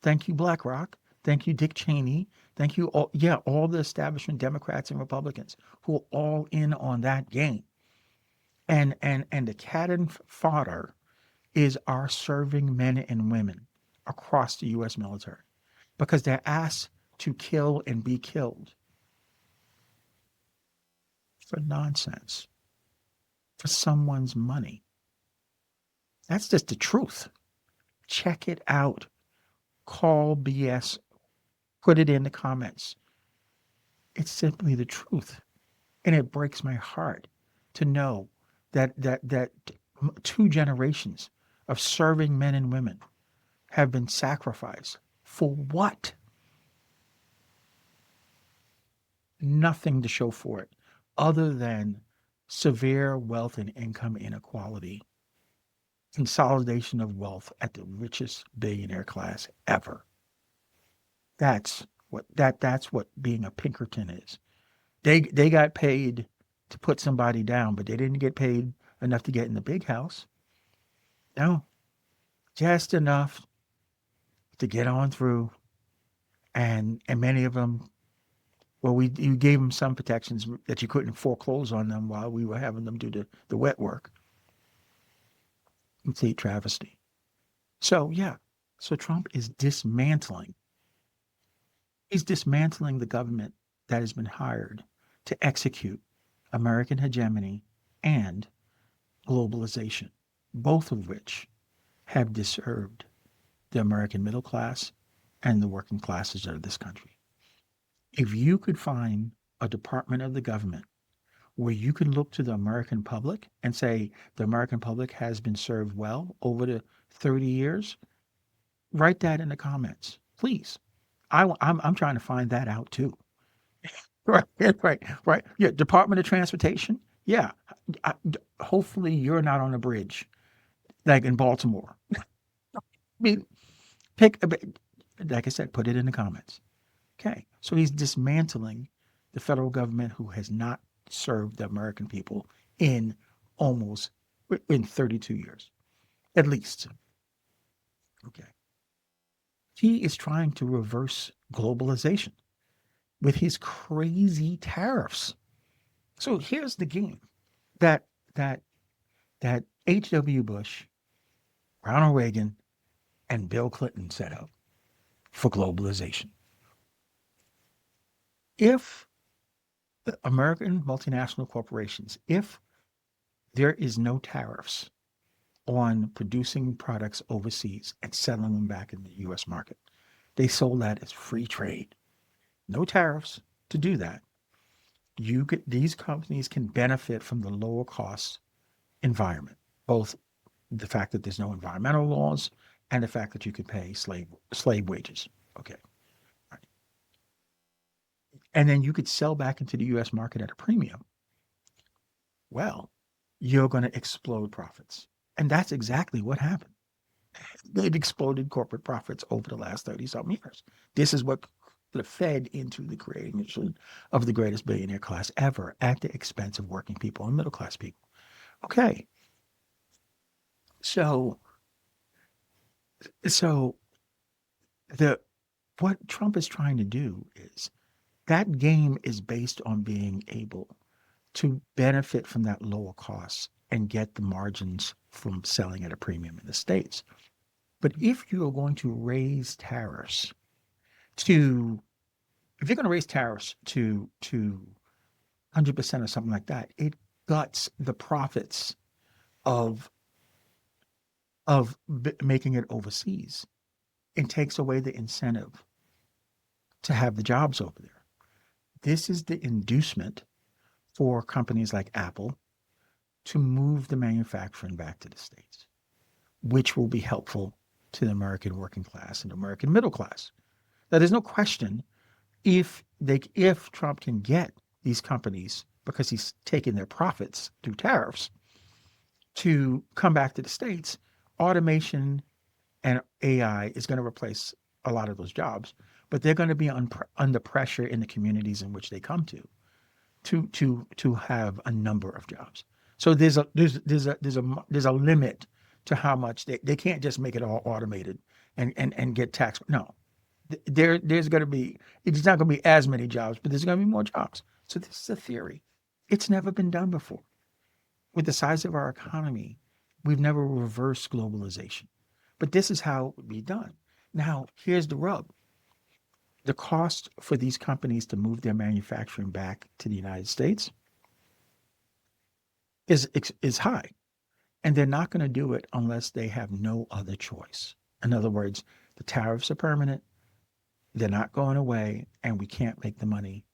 Thank you, BlackRock. Thank you, Dick Cheney. Thank you, all the establishment Democrats and Republicans who are all in on that game. And the cannon fodder is our serving men and women across the U.S. military because they're asked to kill and be killed for nonsense, for someone's money. That's just the truth. Check it out. Call BS. Put it in the comments. It's simply the truth. And it breaks my heart to know that two generations of serving men and women have been sacrificed for what? Nothing to show for it other than severe wealth and income inequality, consolidation of wealth at the richest billionaire class ever. That's what being a Pinkerton is. They got paid to put somebody down, but they didn't get paid enough to get in the big house. No, just enough to get on through. And many of them, well, you gave them some protections that you couldn't foreclose on them while we were having them do the wet work. Complete travesty. So yeah, so Trump is dismantling. He's dismantling the government that has been hired to execute American hegemony and globalization, both of which have disturbed the American middle class and the working classes of this country. If you could find a department of the government where you can look to the American public and say the American public has been served well over the 30 years, write that in the comments, please. I'm trying to find that out too. Right, right. Yeah, Department of Transportation. Yeah, hopefully you're not on a bridge like in Baltimore. I mean, pick a bit. Like I said, put it in the comments. Okay, so he's dismantling the federal government who has not served the American people in almost in 32 years, at least. Okay. He is trying to reverse globalization with his crazy tariffs. So here's the game that that that H.W. Bush, Ronald Reagan, and Bill Clinton set up for globalization. If the American multinational corporations, if there is no tariffs on producing products overseas and selling them back in the US market, they sold that as free trade. No tariffs to do that. These companies can benefit from the lower cost environment, both the fact that there's no environmental laws and the fact that you can pay slave wages. Okay. Right. And then you could sell back into the US market at a premium. Well, you're going to explode profits. And that's exactly what happened. They've exploded corporate profits over the last 30 something years. This is what fed into the creation of the greatest billionaire class ever at the expense of working people and middle class people. Okay. So so the what Trump is trying to do is that game is based on being able to benefit from that lower cost and get the margins from selling at a premium in the States. But if you are going to raise tariffs to, if you're going to raise tariffs to 100% or something like that, it guts the profits of making it overseas and takes away the incentive to have the jobs over there. This is the inducement for companies like Apple to move the manufacturing back to the States, which will be helpful to the American working class and American middle class. Now, there's no question if Trump can get these companies, because he's taking their profits through tariffs, to come back to the States, automation and AI is going to replace a lot of those jobs, but they're going to be under pressure in the communities in which they come to have a number of jobs. So there's a limit to how much they can't just make it all automated and get taxed. No, there's going to be, it's not going to be as many jobs, but there's going to be more jobs. So this is a theory. It's never been done before. With the size of our economy, we've never reversed globalization. But this is how it would be done. Now, here's the rub. The cost for these companies to move their manufacturing back to the United States is high. And they're not going to do it unless they have no other choice. In other words, the tariffs are permanent, they're not going away, and we can't make the money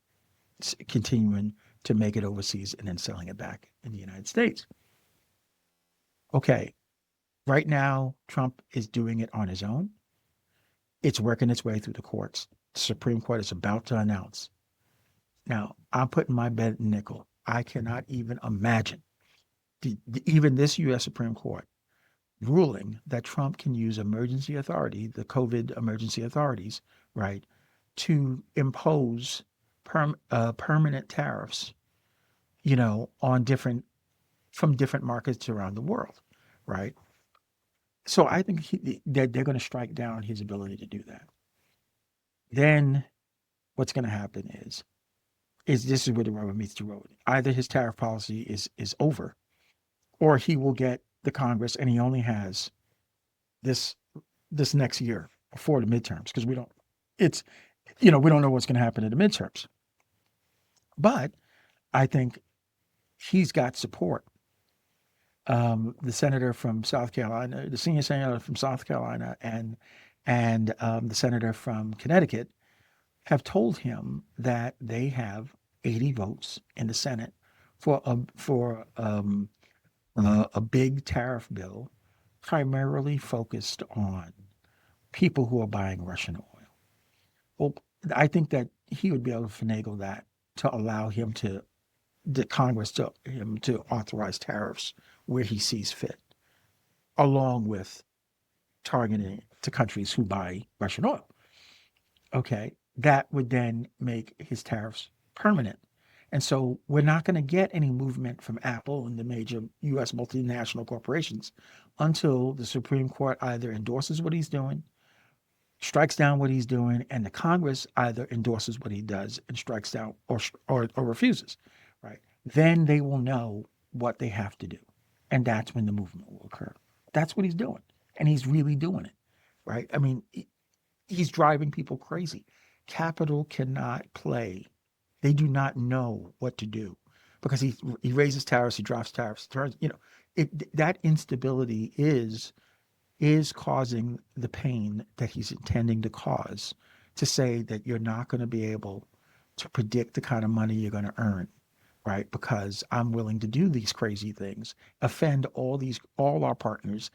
continuing to make it overseas and then selling it back in the United States. Okay, right now, Trump is doing it on his own. It's working its way through the courts. The Supreme Court is about to announce. Now, I'm putting my bet in nickel. I cannot even imagine even this U.S. Supreme Court ruling that Trump can use emergency authority, the COVID emergency authorities, right, to impose permanent tariffs, on from different markets around the world, right? So I think they're going to strike down his ability to do that. Then what's going to happen is this is where the rubber meets the road. Either his tariff policy is over, or he will get the Congress, and he only has this this next year before the midterms, because it's we don't know what's going to happen in the midterms. But I think he's got support. The senator from South Carolina, the senior senator from South Carolina, and the senator from Connecticut have told him that they have 80 votes in the Senate for a big tariff bill, primarily focused on people who are buying Russian oil. Well, I think that he would be able to finagle that to allow the Congress to authorize tariffs where he sees fit, along with targeting to countries who buy Russian oil. Okay, that would then make his tariffs permanent. And so we're not going to get any movement from Apple and the major US multinational corporations until the Supreme Court either endorses what he's doing strikes down what he's doing, and the Congress either endorses what he does and strikes down or refuses, right? Then they will know what they have to do. And that's when the movement will occur. That's what he's doing. And he's really doing it, right? I mean, he's driving people crazy. Capital cannot play. They do not know what to do because he raises tariffs, he drops tariffs, turns, that instability is causing the pain that he's intending to cause, to say that you're not going to be able to predict the kind of money you're going to earn, right? Because I'm willing to do these crazy things, offend all our partners.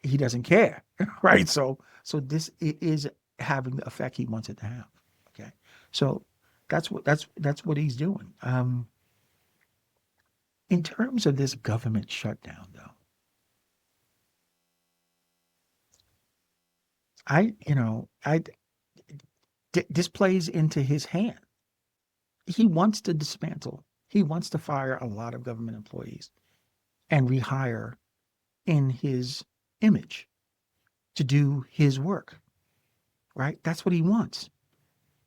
He doesn't care, right? So this is having the effect he wants it to have. Okay. So that's what he's doing. In terms of this government shutdown, though, I this plays into his hand. He wants to dismantle. He wants to fire a lot of government employees and rehire in his image to do his work, right? That's what he wants,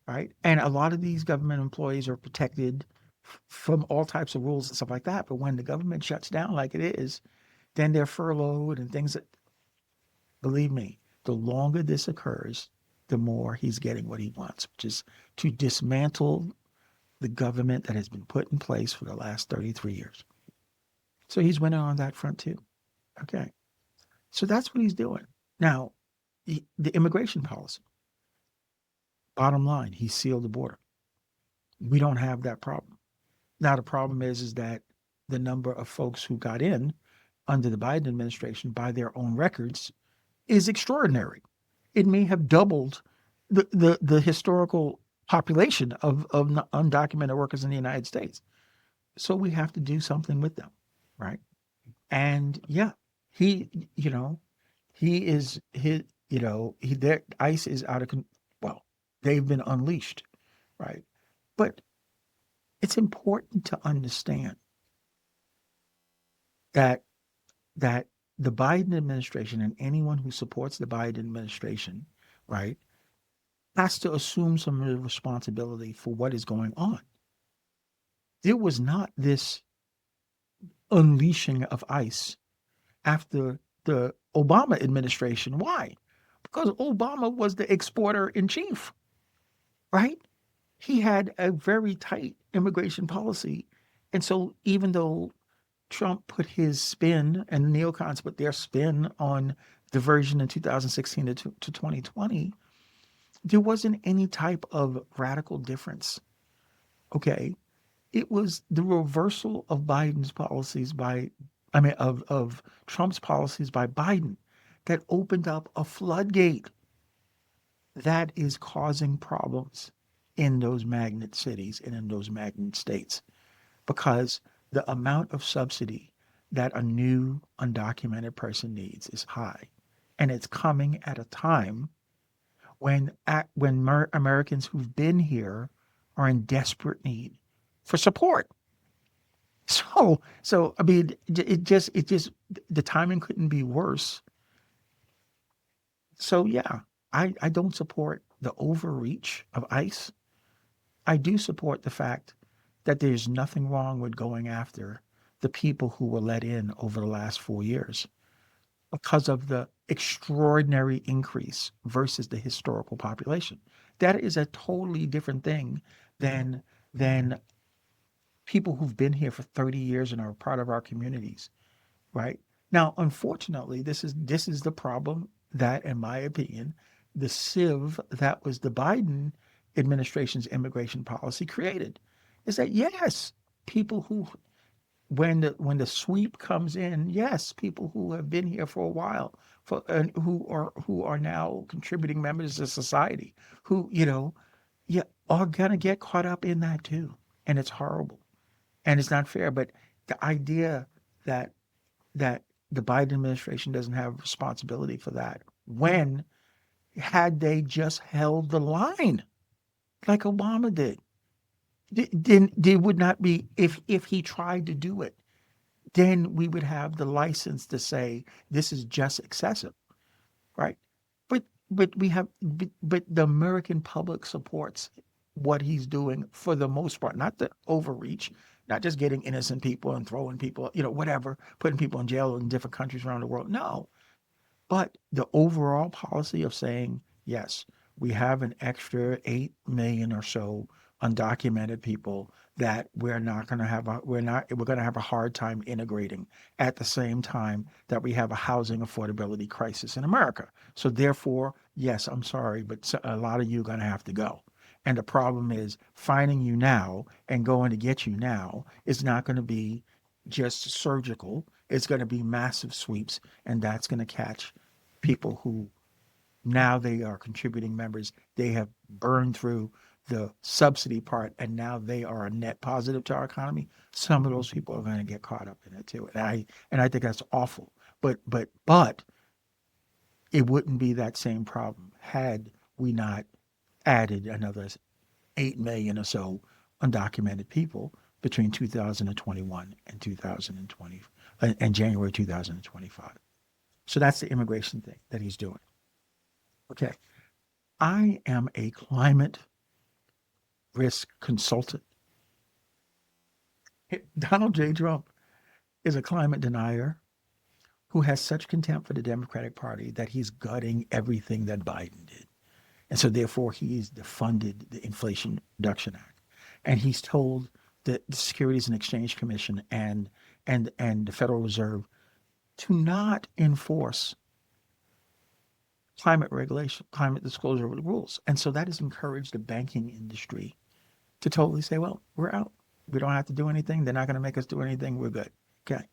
right? And a lot of these government employees are protected from all types of rules and stuff like that. But when the government shuts down like it is, then they're furloughed and things that, believe me, the longer this occurs, the more he's getting what he wants, which is to dismantle the government that has been put in place for the last 33 years. So he's winning on that front too. Okay. So that's what he's doing. Now, the immigration policy, bottom line, he sealed the border. We don't have that problem. Now, the problem is that the number of folks who got in under the Biden administration by their own records is extraordinary. It may have doubled the historical population of undocumented workers in the United States. So we have to do something with them, right? And yeah, he, you know, he is his, their ICE is out of well, they've been unleashed, right? But it's important to understand that that the Biden administration and anyone who supports the Biden administration, right, has to assume some responsibility for what is going on. There was not this unleashing of ICE after the Obama administration. Why? Because Obama was the exporter in chief, right? He had a very tight immigration policy. And so even though Trump put his spin and the neocons put their spin on diversion in 2016 to 2020, there wasn't any type of radical difference. Okay. It was the reversal of Biden's policies of Trump's policies by Biden that opened up a floodgate that is causing problems in those magnet cities and in those magnet states because the amount of subsidy that a new undocumented person needs is high. And it's coming at a time when Americans who've been here are in desperate need for support. So I mean, it just the timing couldn't be worse. So yeah, I don't support the overreach of ICE. I do support the fact that there's nothing wrong with going after the people who were let in over the last 4 years because of the extraordinary increase versus the historical population. That is a totally different thing than than people who've been here for 30 years and are part of our communities, right? Now, unfortunately, this is the problem that, in my opinion, the sieve that was the Biden administration's immigration policy created. Is that yes, people who when the sweep comes in, yes, people who have been here for a while, and who are now contributing members of society, who yeah, are gonna get caught up in that too, and it's horrible and it's not fair. But the idea that that the Biden administration doesn't have responsibility for that, when had they just held the line like Obama did, then there would not be, if he tried to do it, then we would have the license to say this is just excessive, right? But but the American public supports what he's doing for the most part, not the overreach, not just getting innocent people and throwing people, whatever, putting people in jail in different countries around the world. No, but the overall policy of saying, yes, we have an extra 8 million or so undocumented people that we're going to have a hard time integrating at the same time that we have a housing affordability crisis in America. So therefore, yes, I'm sorry, but a lot of you are going to have to go. And the problem is finding you now and going to get you now is not going to be just surgical. It's going to be massive sweeps, and that's going to catch people who now they are contributing members. They have burned through the subsidy part, and now they are a net positive to our economy. Some of those people are going to get caught up in it too, and I think that's awful. But it wouldn't be that same problem had we not added another 8 million or so undocumented people between 2021 and 2020 and January 2025. So that's the immigration thing that he's doing. Okay. I am a climate risk consultant. Donald J. Trump is a climate denier who has such contempt for the Democratic Party that he's gutting everything that Biden did. And so therefore he's defunded the Inflation Reduction Act. And he's told the Securities and Exchange Commission and the Federal Reserve to not enforce climate regulation, climate disclosure rules. And so that has encouraged the banking industry to totally say, well, we're out. We don't have to do anything. They're not going to make us do anything. We're good. Okay.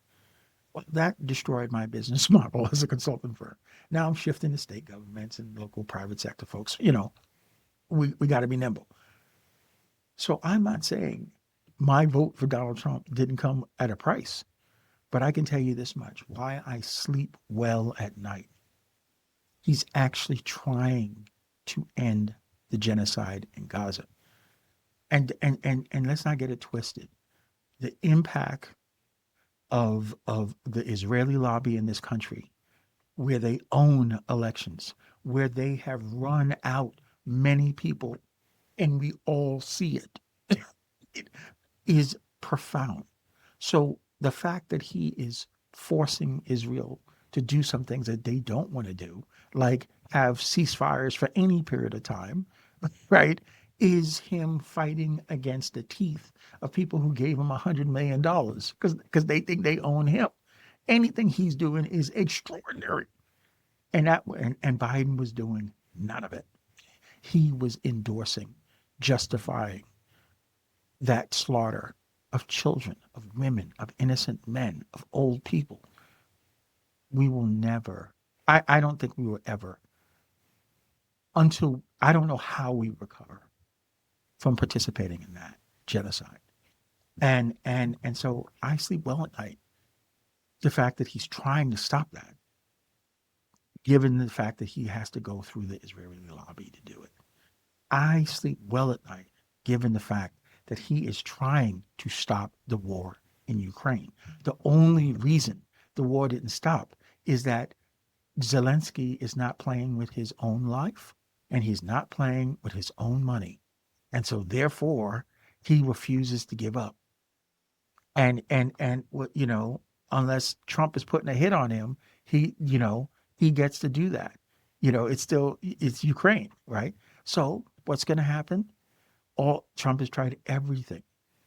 Well, that destroyed my business model as a consultant firm. Now I'm shifting to state governments and local private sector folks. We got to be nimble. So I'm not saying my vote for Donald Trump didn't come at a price, but I can tell you this much: why I sleep well at night. He's actually trying to end the genocide in Gaza. And let's not get it twisted. The impact of the Israeli lobby in this country, where they own elections, where they have run out many people, and we all see it, it is profound. So the fact that he is forcing Israel to do some things that they don't want to do, like have ceasefires for any period of time, right, is him fighting against the teeth of people who gave him $100 million because they think they own him. Anything he's doing is extraordinary. And Biden was doing none of it. He was endorsing, justifying that slaughter of children, of women, of innocent men, of old people. We will never, I don't think we will ever, until I don't know how we recover from participating in that genocide. And so I sleep well at night. The fact that he's trying to stop that, given the fact that he has to go through the Israeli lobby to do it. I sleep well at night, given the fact that he is trying to stop the war in Ukraine. The only reason the war didn't stop is that Zelensky is not playing with his own life and he's not playing with his own money. And so therefore he refuses to give up. And unless Trump is putting a hit on him, he gets to do that. It's Ukraine, right? So what's going to happen? All Trump has tried everything.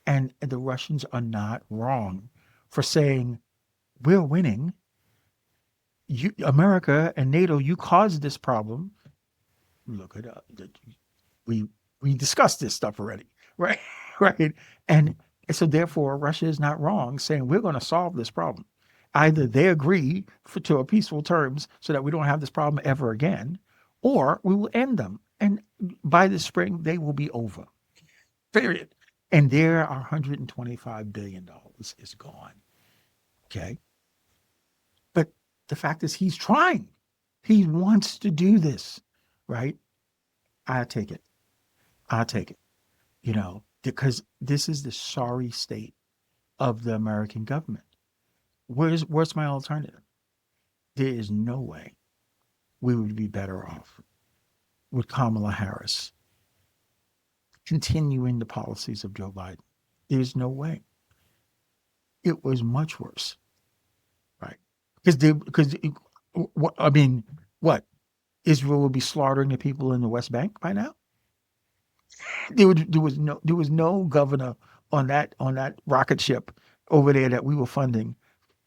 And the Russians are not wrong for saying, we're winning. America and NATO, you caused this problem. Look it up. We discussed this stuff already, right? Right. And so therefore Russia is not wrong saying we're going to solve this problem. Either they agree to a peaceful terms so that we don't have this problem ever again, or we will end them. And by the spring, they will be over. Period. And there our $125 billion is gone. Okay. But the fact is he's trying. He wants to do this, right? I take it. I'll take it, because this is the sorry state of the American government. Where's my alternative? There is no way we would be better off with Kamala Harris continuing the policies of Joe Biden. There's no way. It was much worse, right? Because I mean, what Israel would be slaughtering the people in the West Bank by now? There was no governor on that rocket ship over there that we were funding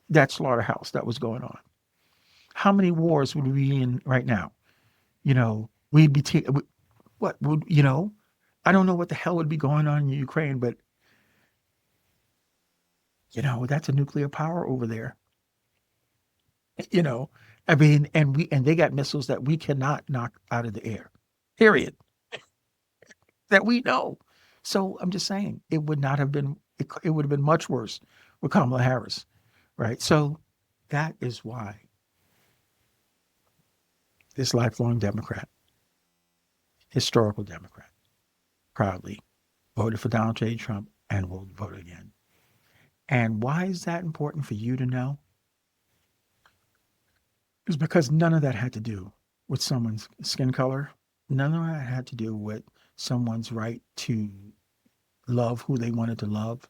that slaughterhouse that was going on. How many wars would we be in right now? We'd be what would I don't know what the hell would be going on in Ukraine, but that's a nuclear power over there. You know, I mean, and they got missiles that we cannot knock out of the air. Period. That we know. So I'm just saying, it would not have been. It would have been much worse with Kamala Harris, right? So that is why this lifelong Democrat, historical Democrat, proudly voted for Donald J. Trump and will vote again. And why is that important for you to know? Is because none of that had to do with someone's skin color. None of that had to do with someone's right to love who they wanted to love,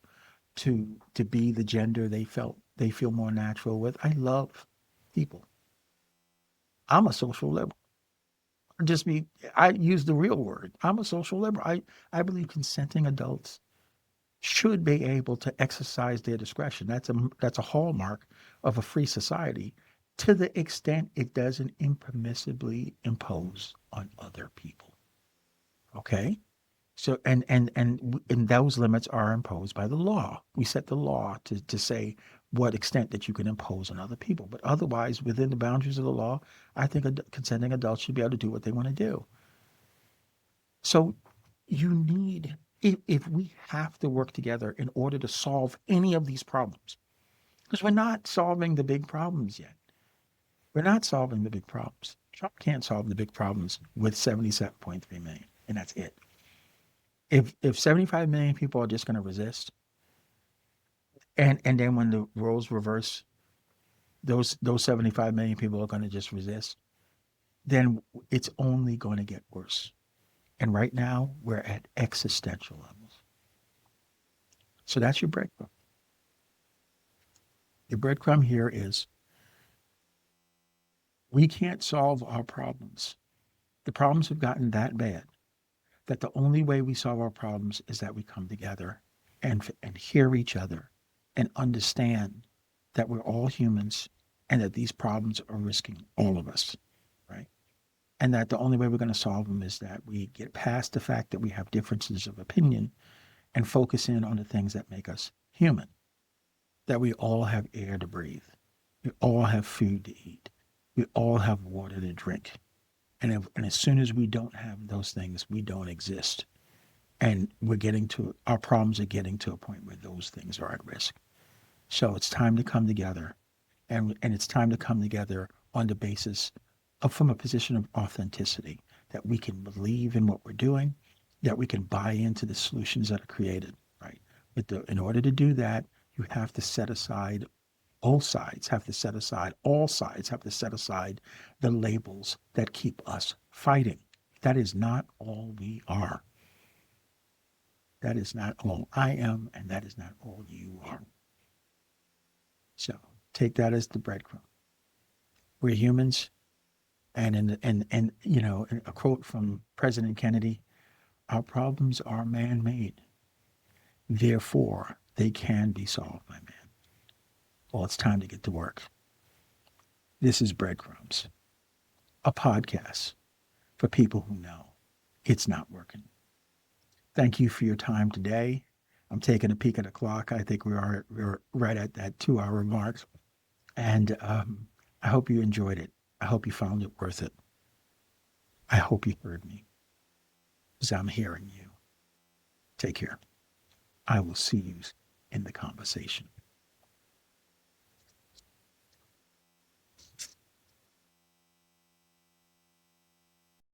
to be the gender they feel more natural with. I love people. I'm a social liberal. Just me, I use the real word. I'm a social liberal. I believe consenting adults should be able to exercise their discretion. That's a hallmark of a free society to the extent it doesn't impermissibly impose on other people. Okay? So and those limits are imposed by the law. We set the law to say what extent that you can impose on other people. But otherwise, within the boundaries of the law, I think consenting adults should be able to do what they want to do. So you need, if we have to work together in order to solve any of these problems, because we're not solving the big problems yet. We're not solving the big problems. Trump can't solve the big problems with 77.3 million, and that's it. If 75 million people are just going to resist, and then when the roles reverse, those 75 million people are going to just resist, then it's only going to get worse. And right now, we're at existential levels. So that's your breadcrumb. The breadcrumb here is we can't solve our problems. The problems have gotten that bad that the only way we solve our problems is that we come together and hear each other and understand that we're all humans and that these problems are risking all of us, right? And that the only way we're going to solve them is that we get past the fact that we have differences of opinion and focus in on the things that make us human, that we all have air to breathe. We all have food to eat. We all have water to drink. And as soon as we don't have those things, we don't exist. And our problems are getting to a point where those things are at risk. So it's time to come together. And it's time to come together on the basis of, from a position of authenticity, that we can believe in what we're doing, that we can buy into the solutions that are created, right? But in order to do that, you have to set aside, all sides have to set aside, all sides have to set aside the labels that keep us fighting. That is not all we are. That is not all I am, and that is not all you are. So take that as the breadcrumb. We're humans, and a quote from President Kennedy: "Our problems are man-made, therefore they can be solved by man." Well, it's time to get to work. This is Breadcrumbs, a podcast for people who know it's not working. Thank you for your time today. I'm taking a peek at the clock. I think we're right at that 2-hour mark. And I hope you enjoyed it. I hope you found it worth it. I hope you heard me, because I'm hearing you. Take care. I will see you in the conversation.